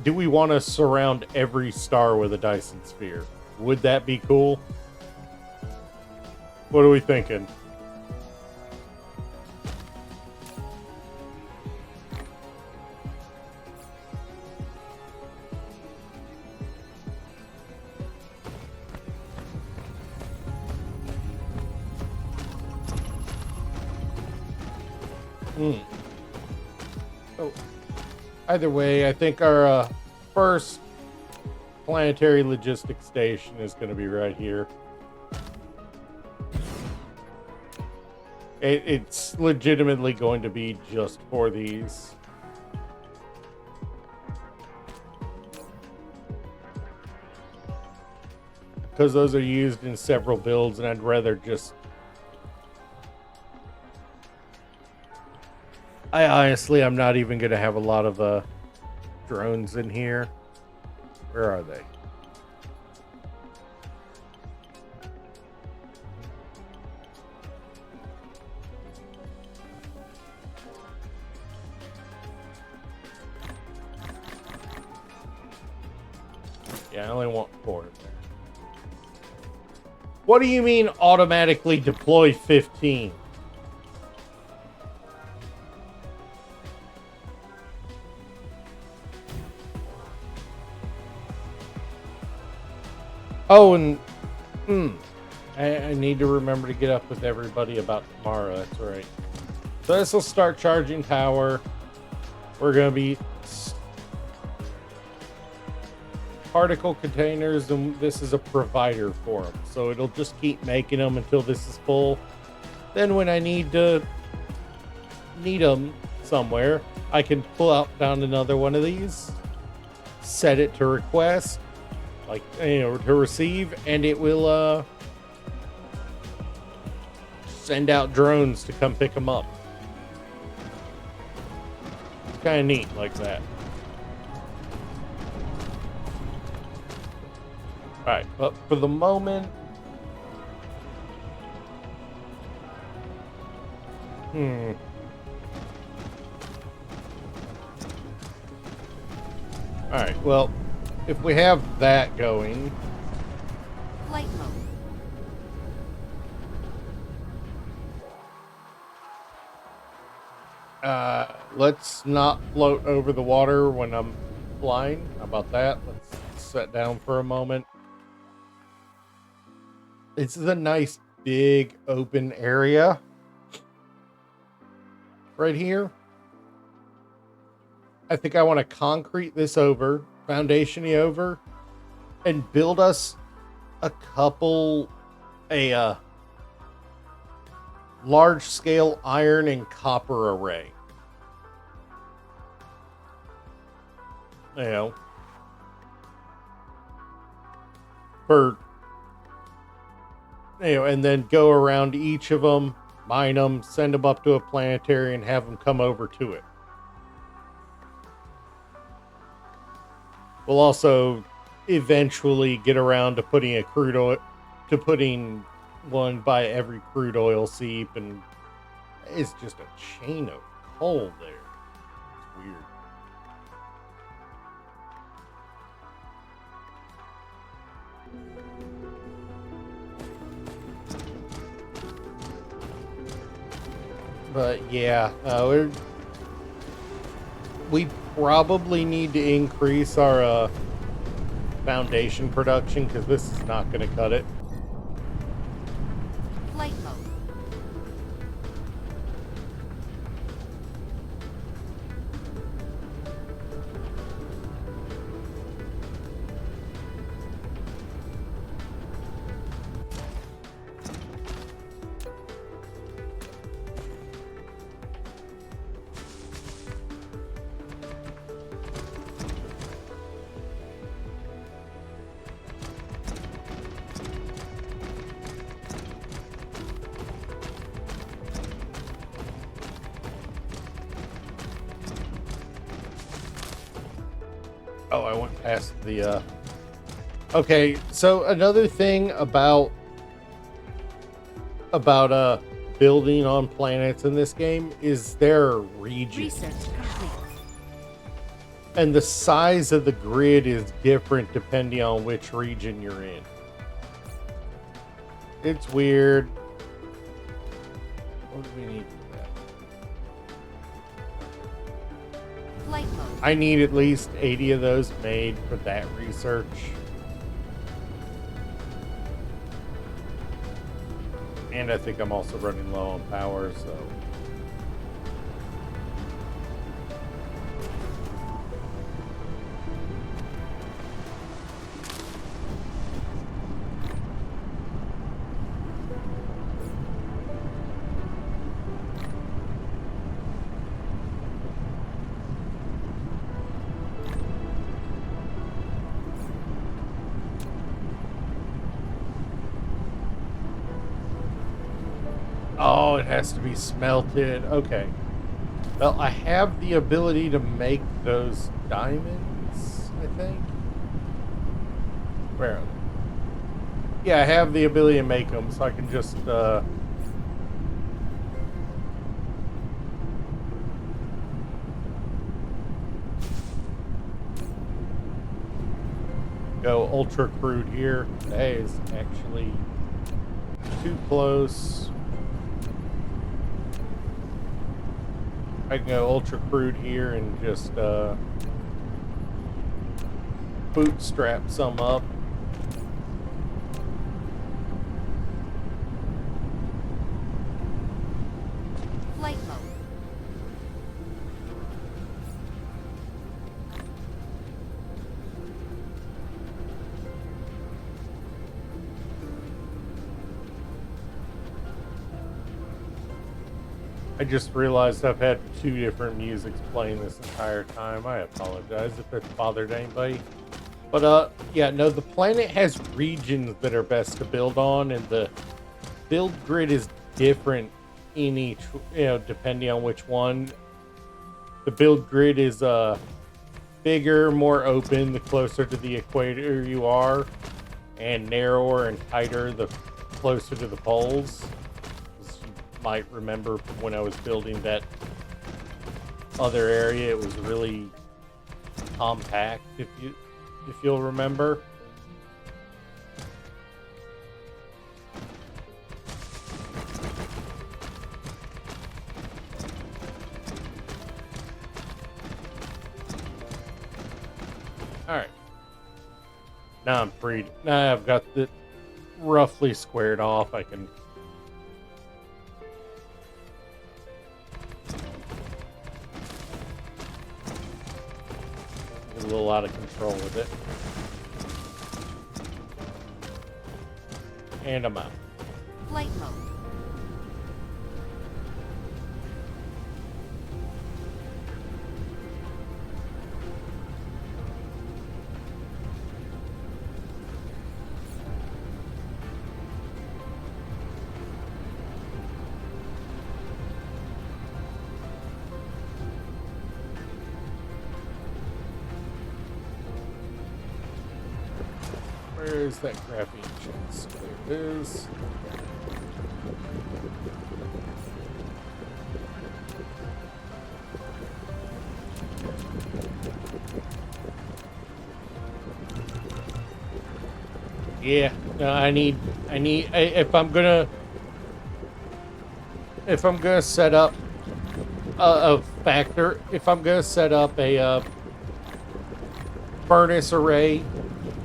do we want to surround every star with a Dyson sphere? Would that be cool? What are we thinking? So, either way, I think our first planetary logistics station is going to be right here. It's legitimately going to be just for these. Because those are used in several builds, and I'd rather just... I'm not even going to have a lot of drones in here. Where are they? Yeah, I only want 4 in there. What do you mean automatically deploy 15? Oh, and I need to remember to get up with everybody about tomorrow. That's right. So this will start charging power. We're going to be particle containers, and this is a provider for them. So it'll just keep making them until this is full. Then when I need them somewhere, I can pull out down another one of these, set it to request, like, to receive, and it will send out drones to come pick them up. It's kind of neat like that. Alright, but for the moment... Alright, well, if we have that going... Flight mode. Let's not float over the water when I'm flying. How about that? Let's sit down for a moment. This is a nice big open area right here. I think I want to concrete this over, foundation over, and build us a large scale iron and copper array. And then go around each of them, mine them, send them up to a planetary, and have them come over to it. We'll also eventually get around to putting putting one by every crude oil seep, and it's just a chain of coal there. It's weird. But yeah, we probably need to increase our foundation production, because this is not going to cut it. Flight mode. Oh, I went past the, Okay, so another thing about building on planets in this game is their regions. Research complete. And the size of the grid is different depending on which region you're in. It's weird. What do we need for that? Flight mode. I need at least 80 of those made for that research. And I think I'm also running low on power, so... Oh, it has to be smelted. Okay. Well, I have the ability to make those diamonds, I think. Where are they? Yeah, I have the ability to make them, so I can just, go ultra crude here. That is actually too close. I can go ultra crude here and just bootstrap some up. Flight mode. I just realized I've had 2 different musics playing this entire time. I apologize if it's bothered anybody. But, yeah, no, the planet has regions that are best to build on, and the build grid is different in each, depending on which one. The build grid is, bigger, more open, the closer to the equator you are, and narrower and tighter the closer to the poles. Might remember from when I was building that other area, it was really compact, if you'll remember. All right, now I'm free. Now I've got it roughly squared off. I can get a little out of control with it. And I'm out. Flight mode. Where is that graphene chest? There it is. Yeah, no, if I'm gonna set up a factor, if I'm gonna set up a furnace array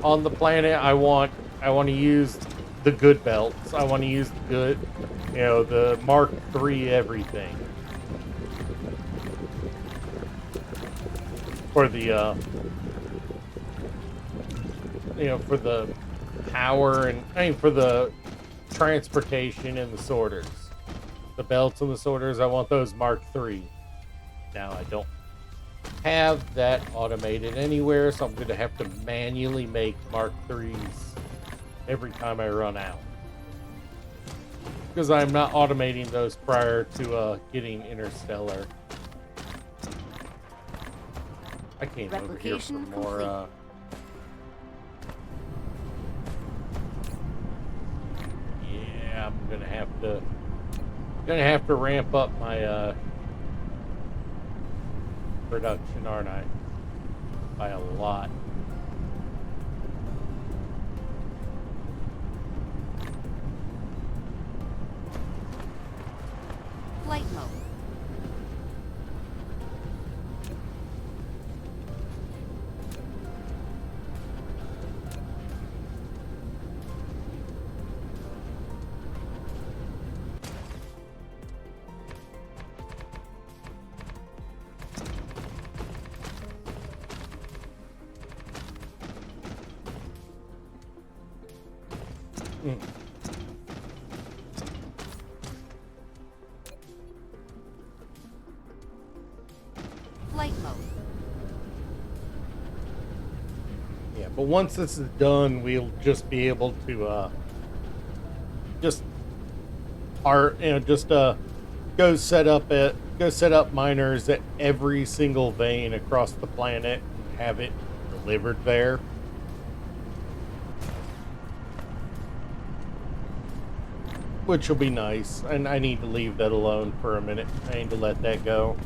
on the planet, I want to use the good belts. I want to use the good, the Mark III everything for the for the power and for the transportation and the sorters. The belts and the sorters, I want those Mark III. Now I don't have that automated anywhere, so I'm going to have to manually make Mark IIIs every time I run out, because I'm not automating those prior to getting Interstellar. I came over here for Replication more, complete. yeah, I'm gonna have to ramp up my, production, aren't I? By a lot. Flight mode. Mm. Flight mode. Yeah, but once this is done, we'll just be able to, just go set up miners at every single vein across the planet and have it delivered there. Which will be nice, and I need to leave that alone for a minute. I need to let that go.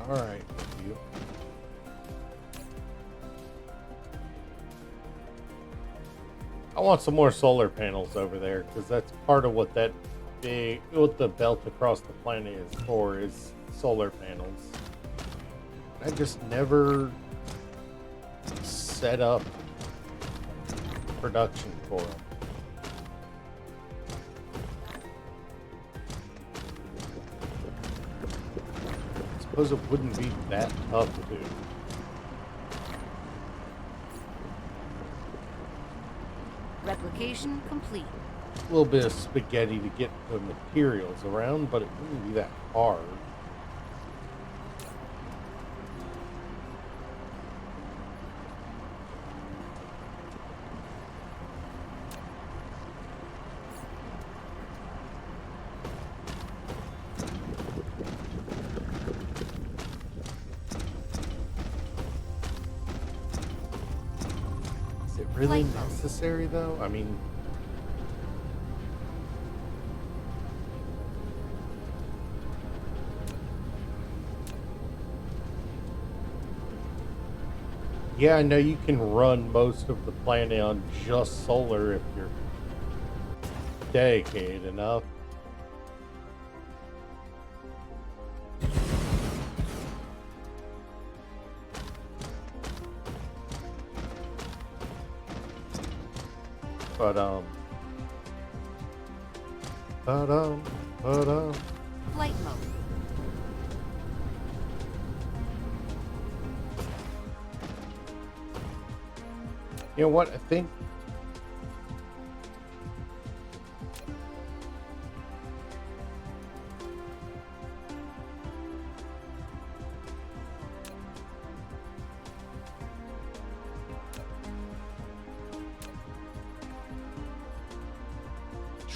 All right, you. I want some more solar panels over there because that's part of what what the belt across the planet is for, is solar panels. I just never set up production for them. I suppose it wouldn't be that tough to do. Replication complete. A little bit of spaghetti to get the materials around, but it wouldn't be that hard. Is it really Light bulb. necessary, though? I mean, yeah, I know you can run most of the planet on just solar if you're dedicated enough. But, but, Flight mode. you know what? I think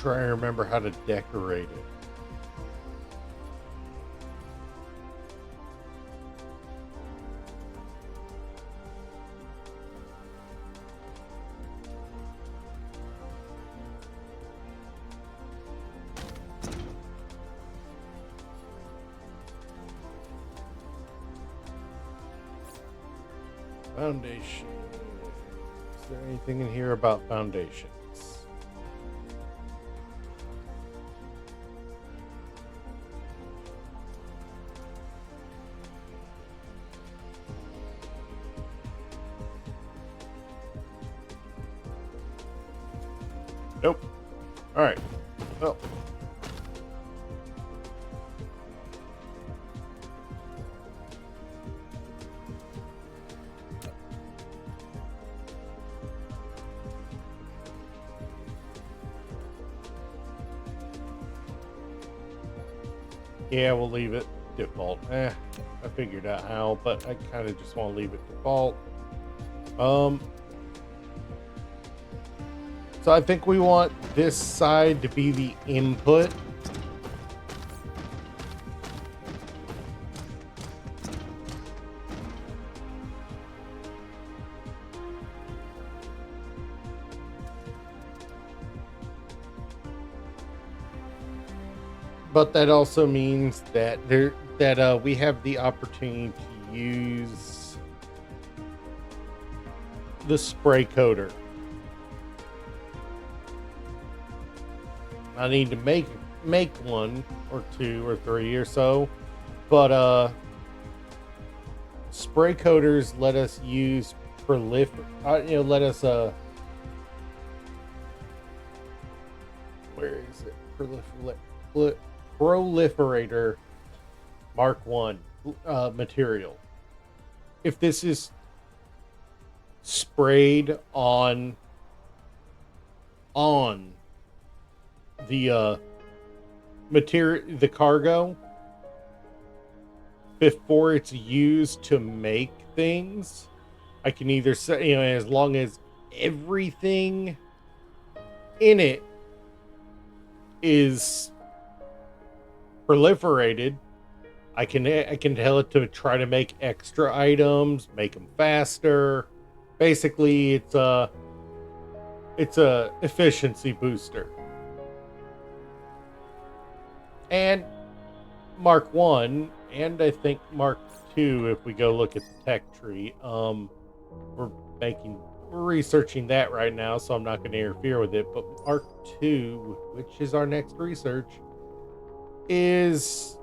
try and remember how to decorate it. Foundation. Is there anything in here about foundations? Nope. All right. Well. Yeah, we'll leave it. default. I figured out how, but I kind of just want to leave it default. So I think we want this side to be the input. But that also means that we have the opportunity to use the spray coater. I need to make one or two or three or so, but spray coaters let us use let us where is it? Proliferator Mark 1 material. If this is sprayed on the material, the cargo, before it's used to make things, I can either say, as long as everything in it is proliferated, I can tell it to try to make extra items, make them faster. Basically, it's a efficiency booster. And Mark 1 and I think Mark 2, if we go look at the tech tree, we're researching that right now, so I'm not going to interfere with it. But Mark 2, which is our next research, is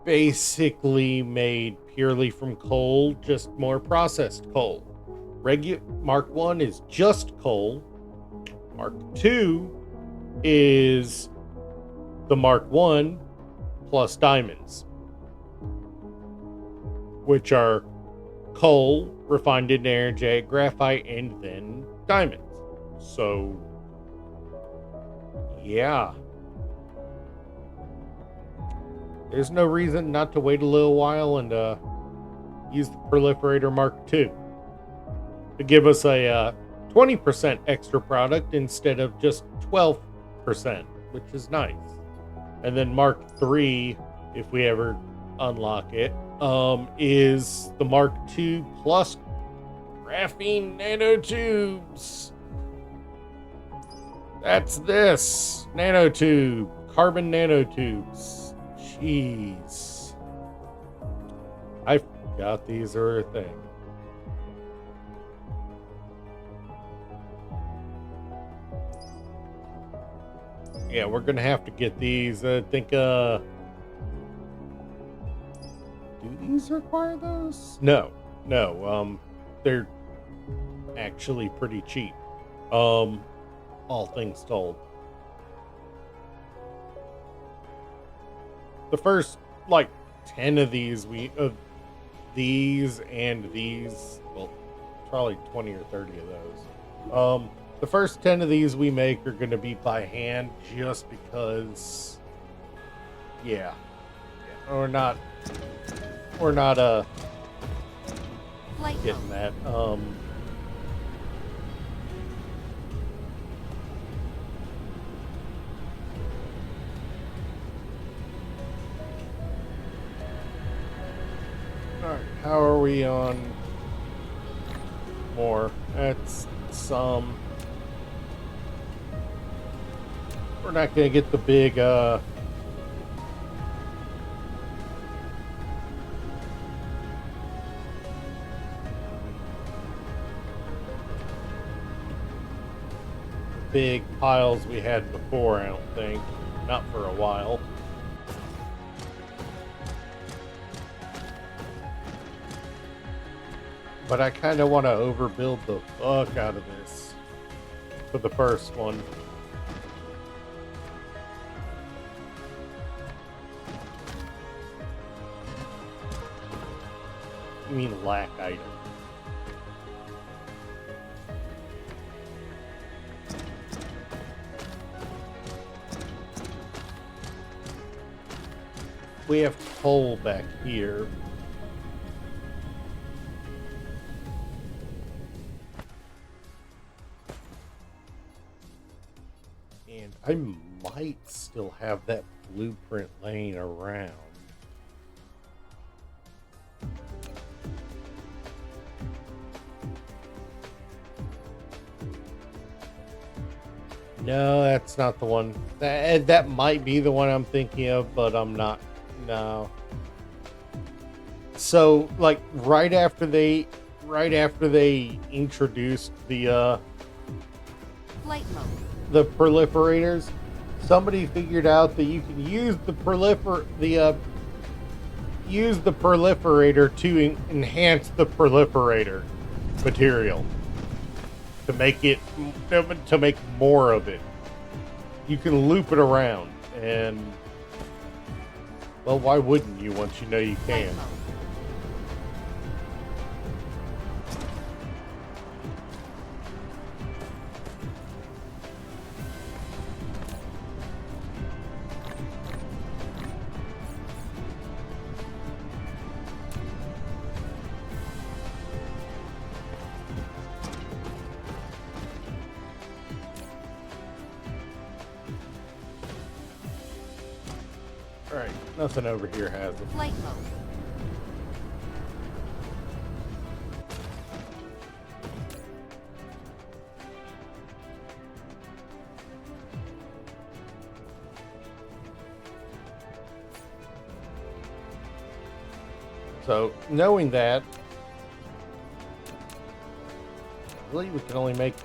basically made purely from coal, just more processed coal. Mark 1 is just coal. Mark 2 is the Mark 1 plus diamonds, which are coal refined into energetic graphite and then diamonds. So yeah, there's no reason not to wait a little while and use the Proliferator Mark 2 to give us a 20% extra product instead of just 12%, which is nice. And then Mark 3, if we ever unlock it, is the Mark 2 plus graphene nanotubes. That's this nanotube, carbon nanotubes. Jeez, I forgot these are a thing. Yeah, we're gonna have to get these. I think do these require those? No. They're actually pretty cheap. All things told. The first 10 of these well, probably 20 or 30 of those. The first 10 of these we make are going to be by hand, just because we're not Flight getting mode. that. Alright, how are we on more? That's some. We're not gonna get the big big piles we had before, I don't think. Not for a while. But I kind of want to overbuild the fuck out of this for the first one. You mean lack item? we have coal back here. And I might still have that blueprint laying around. No, that's not the one. That might be the one I'm thinking of, but I'm not. No. So, like right after they introduced the Flight mode. proliferators, somebody figured out that you can use the proliferator to enhance the proliferator material. To make more of it. You can loop it around, and well, why wouldn't you once you know you Flight can? mode. All right, nothing over here has it. Flight mode. So, knowing that, really, we can only make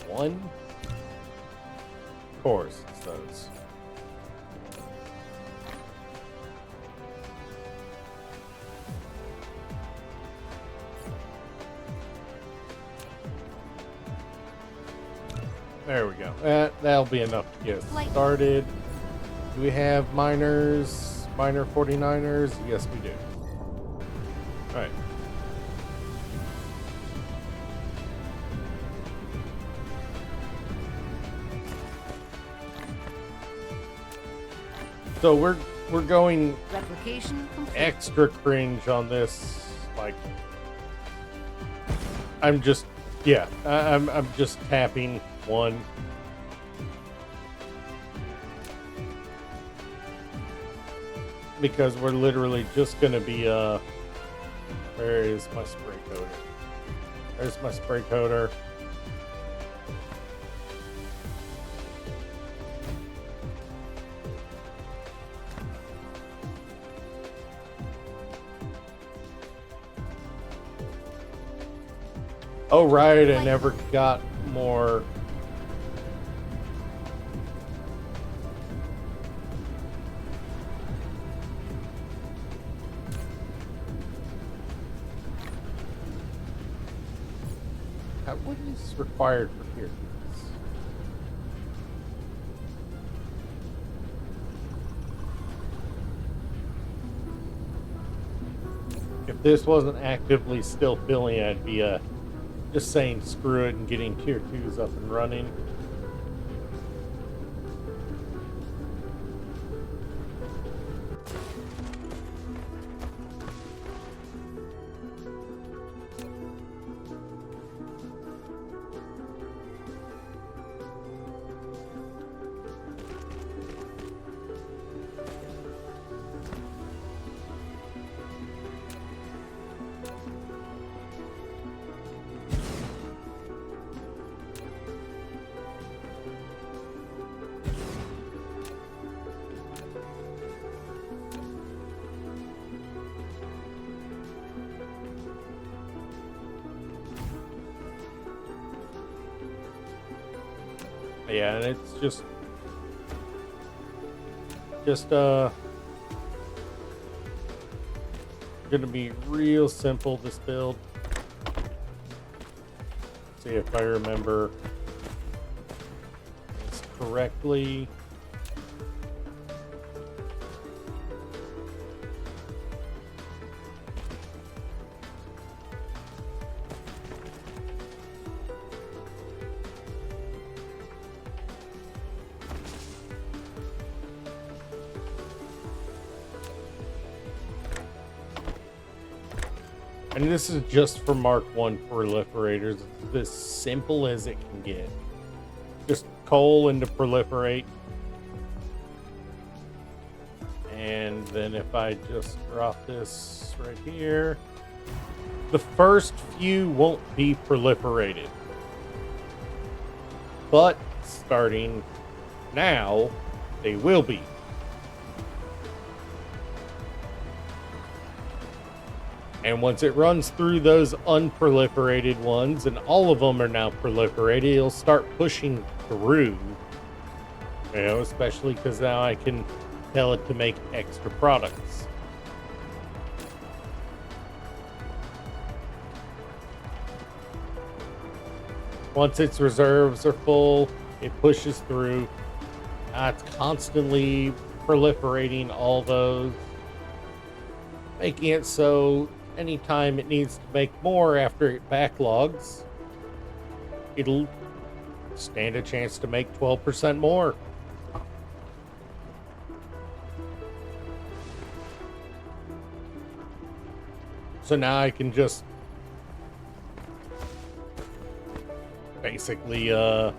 one. Of course, it's those. There we go. That'll be enough to get us Light. started. Do we have miners? Miner 49ers? Yes, we do. All right. So we're going Replication complete. extra cringe on this. Like, I'm just, yeah, I'm just tapping one. Because we're literally just gonna be where is my spray coater? There's my spray coater. Oh right, I never got more. What is required for here? If this wasn't actively still filling, I'd be just saying screw it and getting tier 2s up and running. Yeah, and it's just gonna be real simple, this build. See if I remember this correctly. And this is just for Mark 1 proliferators. It's as simple as it can get. Just coal into proliferate. And then if I just drop this right here, the first few won't be proliferated. But starting now, they will be. And once it runs through those unproliferated ones, and all of them are now proliferated, it'll start pushing through. You know, especially because now I can tell it to make extra products. Once its reserves are full, it pushes through. It's constantly proliferating all those, making it so anytime it needs to make more after it backlogs, it'll stand a chance to make 12% more. So now I can just basically actually,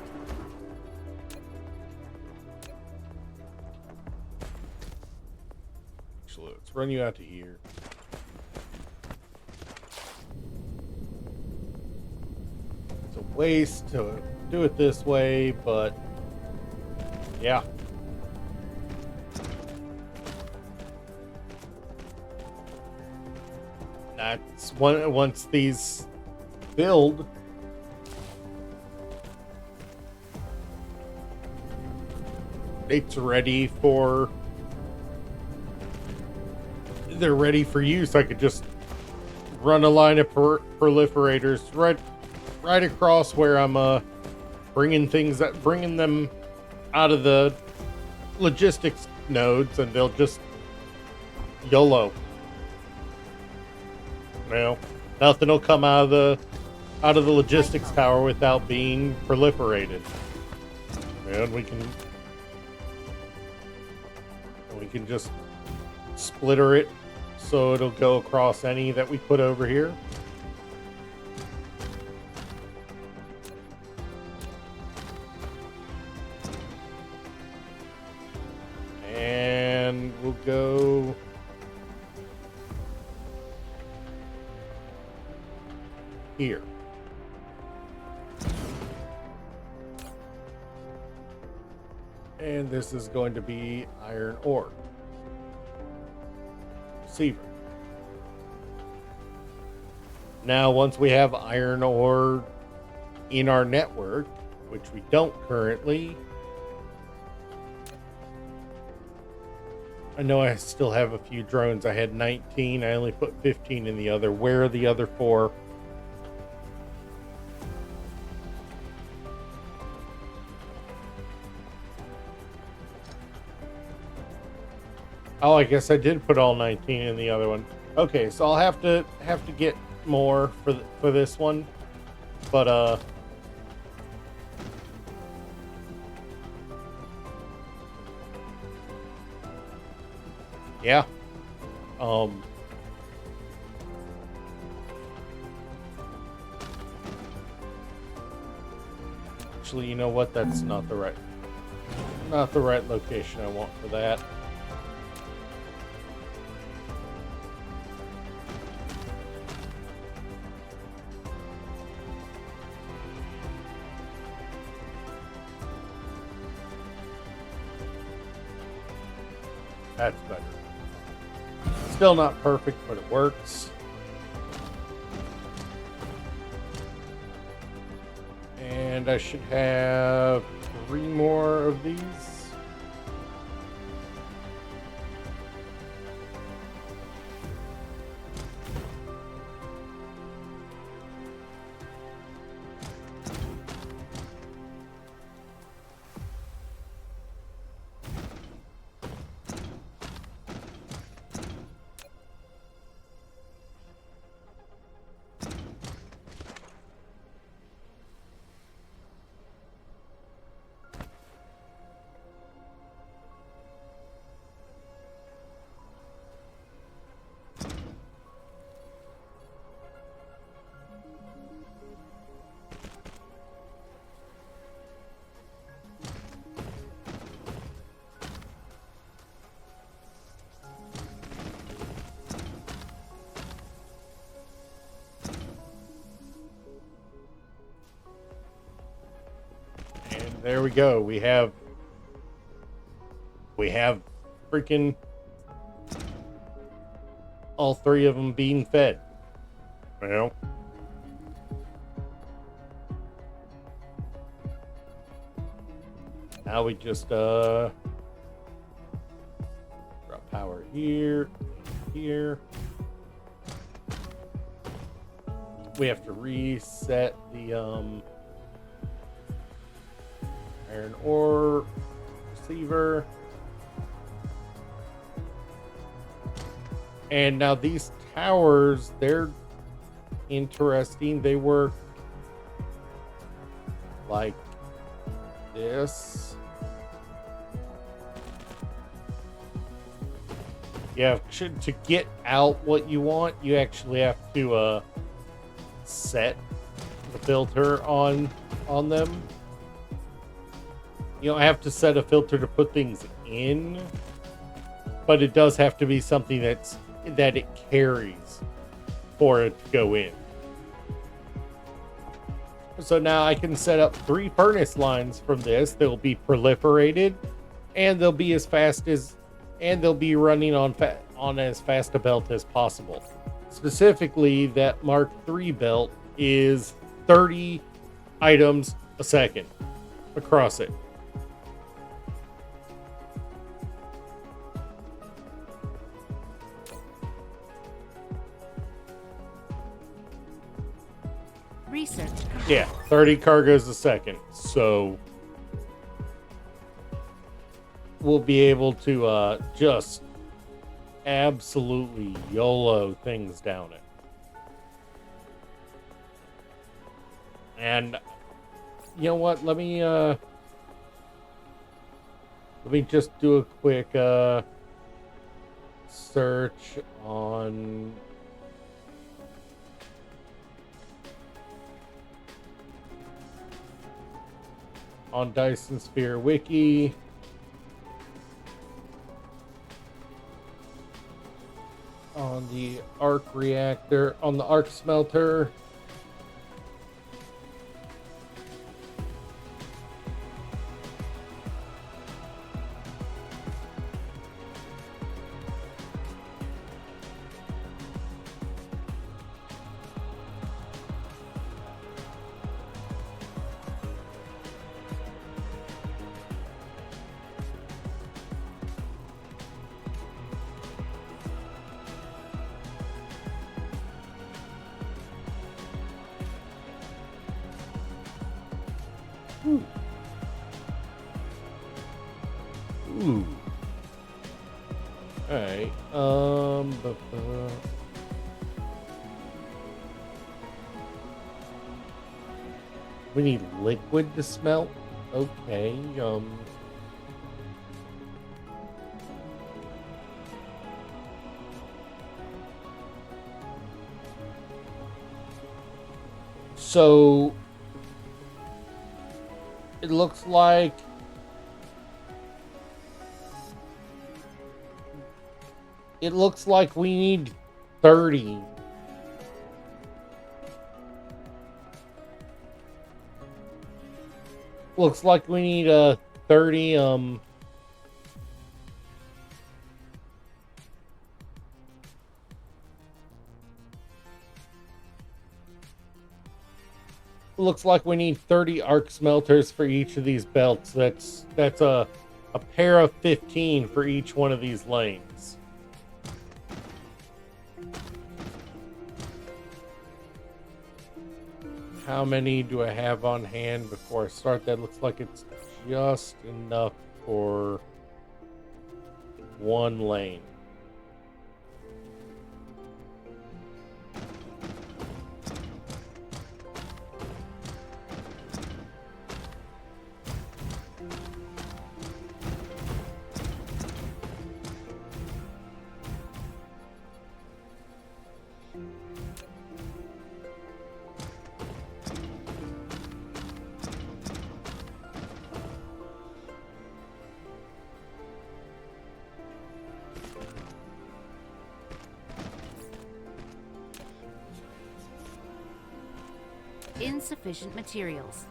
let's run you out to here. It's a waste to do it this way, but yeah. That's once these build, it's ready for, they're ready for use. I could just run a line of proliferators right across where I'm bringing them out of the logistics nodes, and they'll just YOLO. Well, nothing will come out of the logistics tower without being proliferated. And we can just splitter it so it'll go across any that we put over here. And we'll go here. And this is going to be iron ore. Receiver. Now, once we have iron ore in our network, which we don't currently, I know I still have a few drones. I had 19. I only put 15 in the other. Where are the other 4? Oh, I guess I did put all 19 in the other one. Okay, so I'll have to get more for this one. But yeah. Actually, you know what? That's not the right location I want for that. That's better. Still not perfect, but it works. And I should have 3 more of these. there we go. We have freaking all three of them being fed. You know? Now we just drop power here, here. We have to reset the iron ore receiver. And now these towers, they're interesting. They work like this. Yeah, to get out what you want, you actually have to set the filter on them. You don't have to set a filter to put things in, but it does have to be something that it carries for it to go in. So now I can set up 3 furnace lines from this. They'll be proliferated, and they'll be they'll be running on as fast a belt as possible. Specifically, that Mark III belt is 30 items a second across it. Research. Yeah, 30 cargoes a second. So we'll be able to just absolutely YOLO things down it. And you know what? Let me just do a quick search on Dyson Sphere Wiki. On the arc reactor, on the arc smelter. Ooh. Alright. We need liquid to smelt. Okay. So it looks like we need 30. Looks like we need 30 looks like we need 30 arc smelters for each of these belts. That's a pair of 15 for each one of these lanes. How many do I have on hand before I start? That looks like it's just enough for one lane. Insufficient materials.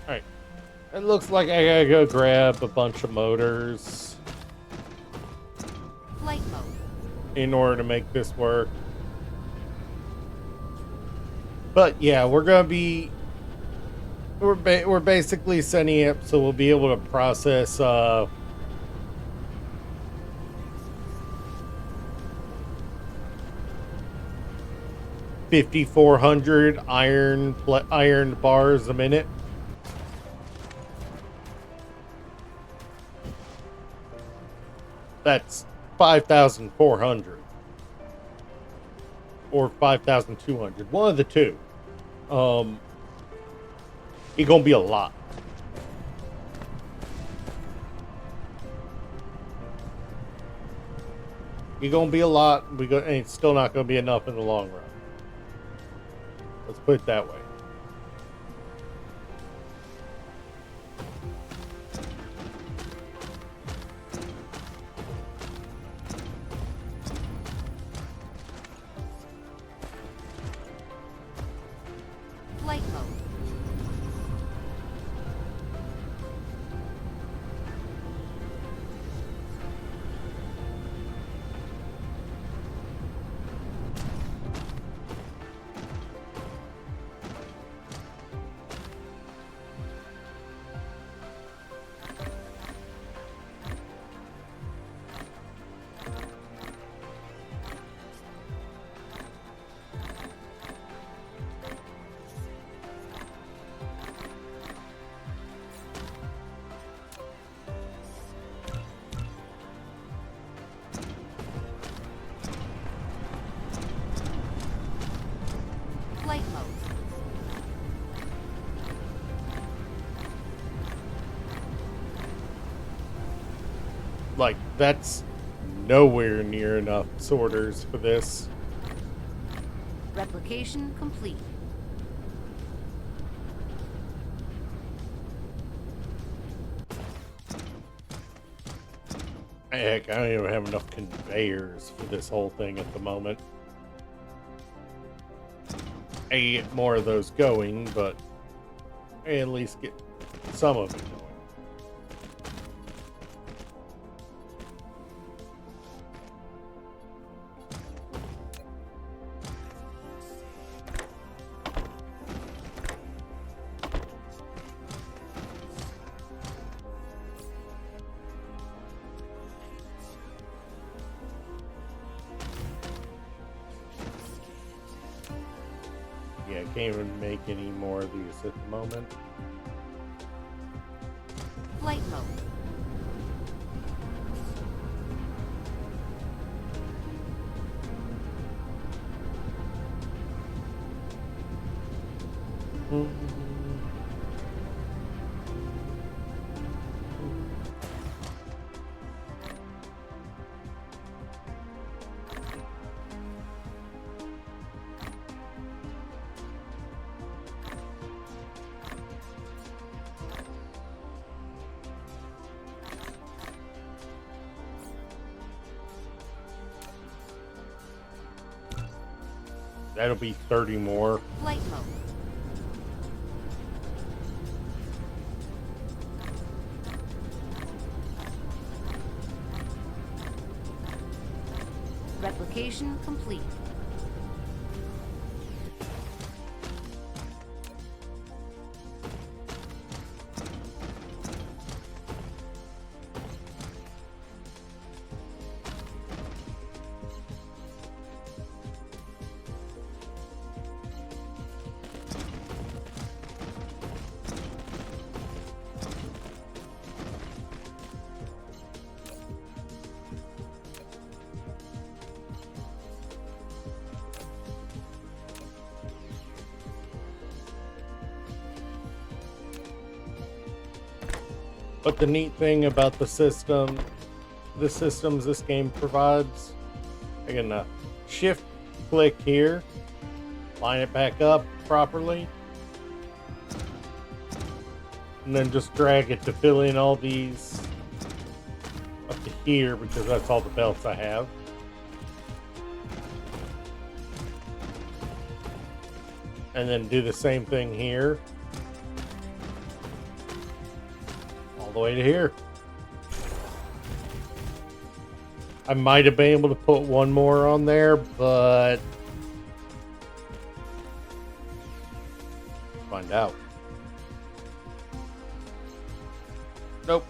Alright. It looks like I gotta go grab a bunch of motors Flight mode. in order to make this work. But yeah, we're gonna be we're basically setting it up so we'll be able to process 5,400 iron bars a minute. That's 5,400 or 5,200, one of the two. It's gonna be a lot. It's gonna be a lot. And it's still not gonna be enough in the long run. Let's put it that way. Flight mode. Flight mode. Like, that's nowhere near enough sorters for this. Replication complete. Heck, I don't even have enough conveyors for this whole thing at the moment. I get more of those going, but I at least get some of it going. Yeah, I can't even make any more of these at the moment. Flight mode. That'll be 30 more. Flight mode. Replication complete. But the neat thing about the systems this game provides, I can shift click here, line it back up properly, and then just drag it to fill in all these up to here because that's all the belts I have. And then do the same thing here. the way to here. I might have been able to put one more on there, but find out. Nope.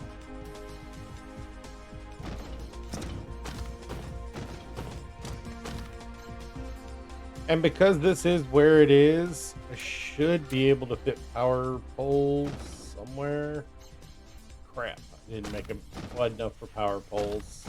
And because this is where it is, I should be able to fit power poles somewhere. Crap, I didn't make them wide enough for power poles.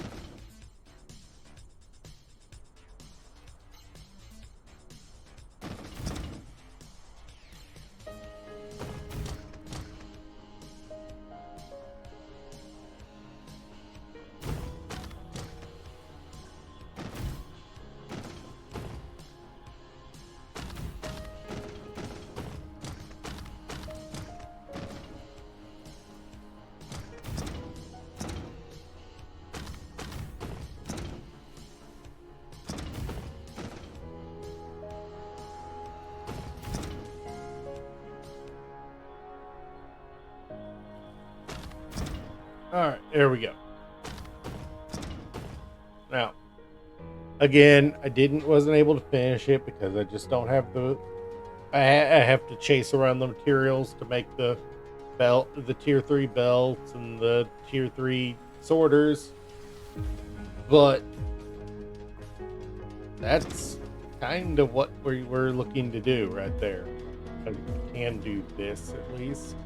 Alright, there we go. Now, again, wasn't able to finish it because I just don't have I have to chase around the materials to make the tier 3 belts and the tier 3 sorters. But that's kind of what we're looking to do right there. I can do this at least.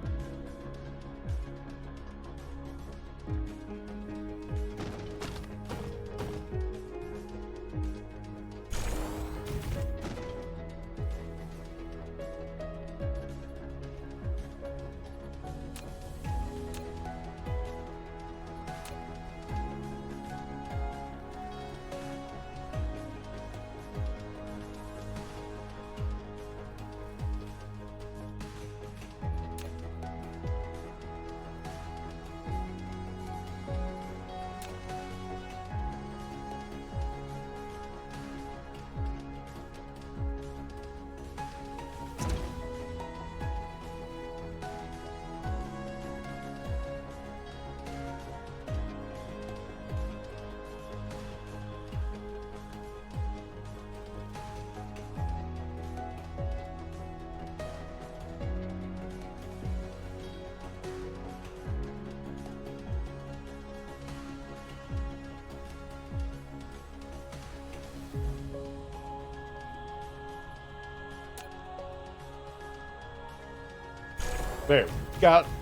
There,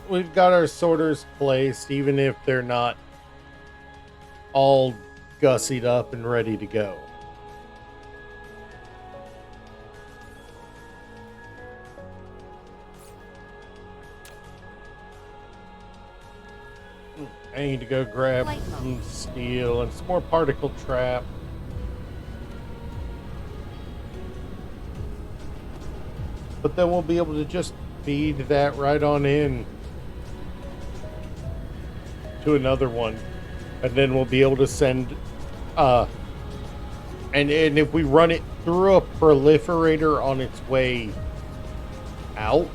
we've got our sorters placed, even if they're not all gussied up and ready to go. I need to go grab some steel and some more particle trap. But then we'll be able to just feed that right on in to another one, and then we'll be able to send and if we run it through a proliferator on its way out,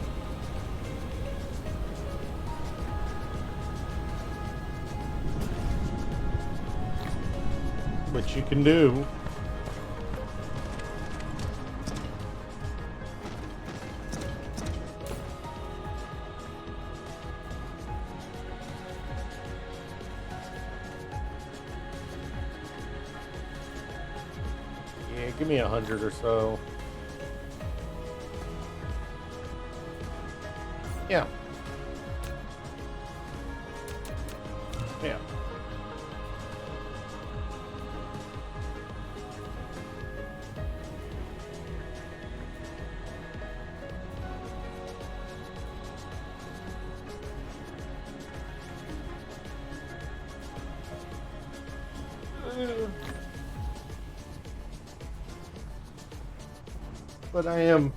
which you can do. Give me 100 or so. Yeah. Yeah. But I am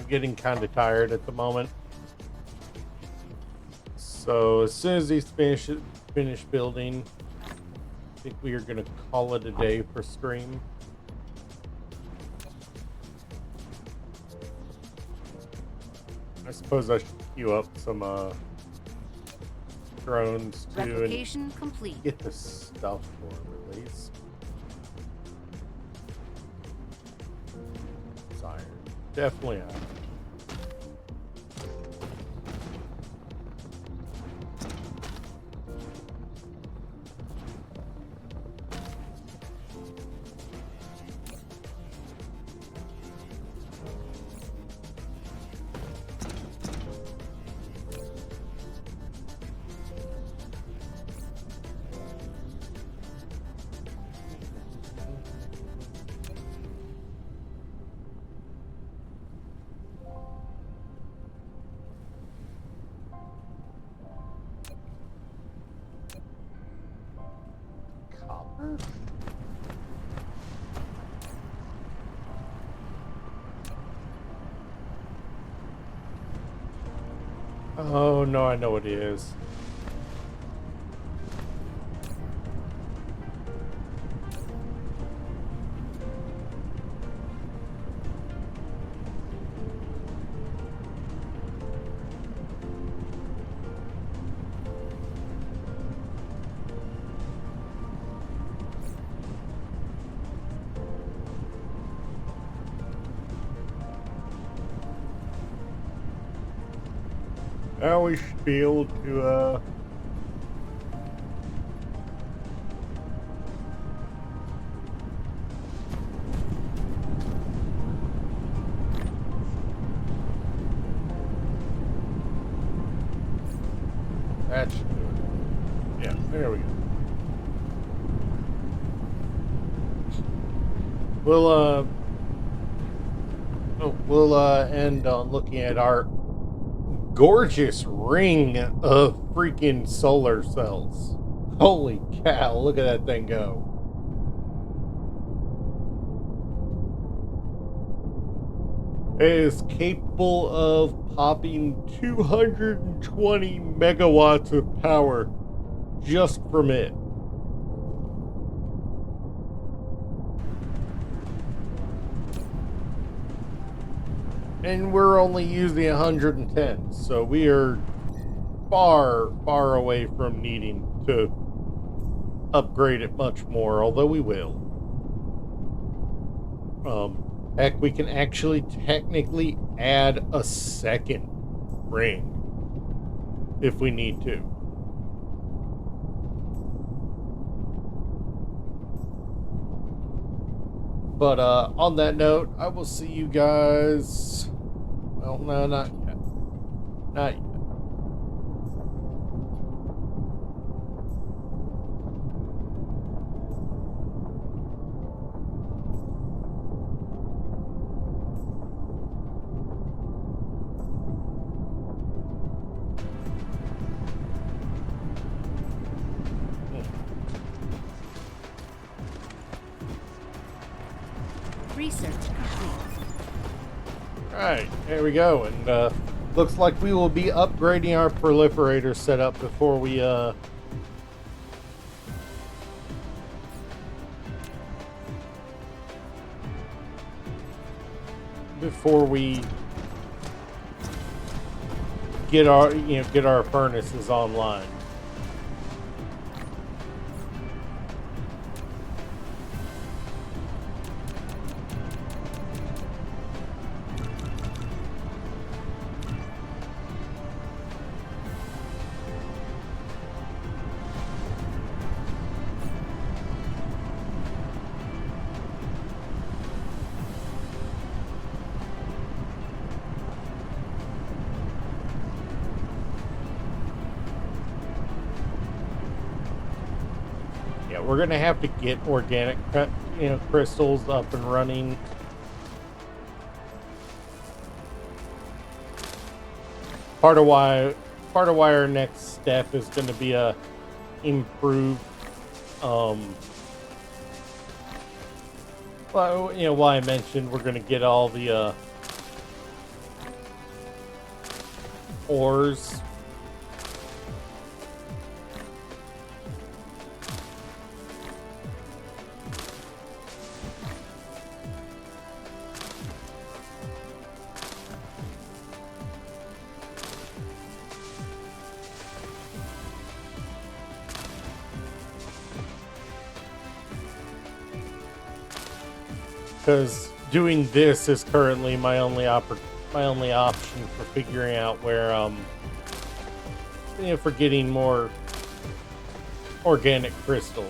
getting kind of tired at the moment. So as soon as these finish building, I think we are going to call it a day for stream. I suppose I should queue up some drones too and Replication complete. get the stuff for them at least. Sire. Definitely iron. Copper? Oh no, I know what it is. Now we should be able to, that should do it. Yeah, there we go. We'll end on looking at our gorgeous ring of freaking solar cells. Holy cow, look at that thing go. It is capable of popping 220 megawatts of power just from it. And we're only using 110, so we are far, far away from needing to upgrade it much more, although we will. Heck, we can actually technically add a second ring if we need to. But on that note, I will see you guys. Well, no, not yet. Not yet. Research complete. Alright, there we go. And looks like we will be upgrading our proliferator setup before we get our furnaces online. Yeah, we're gonna have to get organic, crystals up and running. Part of why our next step is going to be a improved, well, why I mentioned we're going to get all the ores. because doing this is currently my only option for figuring out where for getting more organic crystals.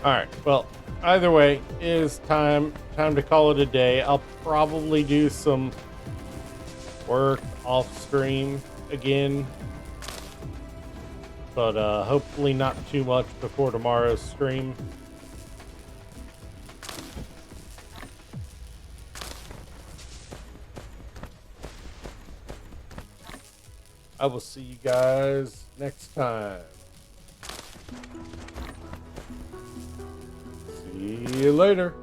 All right. Well, either way, it is time to call it a day. I'll probably do some work off stream again, but hopefully not too much before tomorrow's stream. I will see you guys next time. See you later.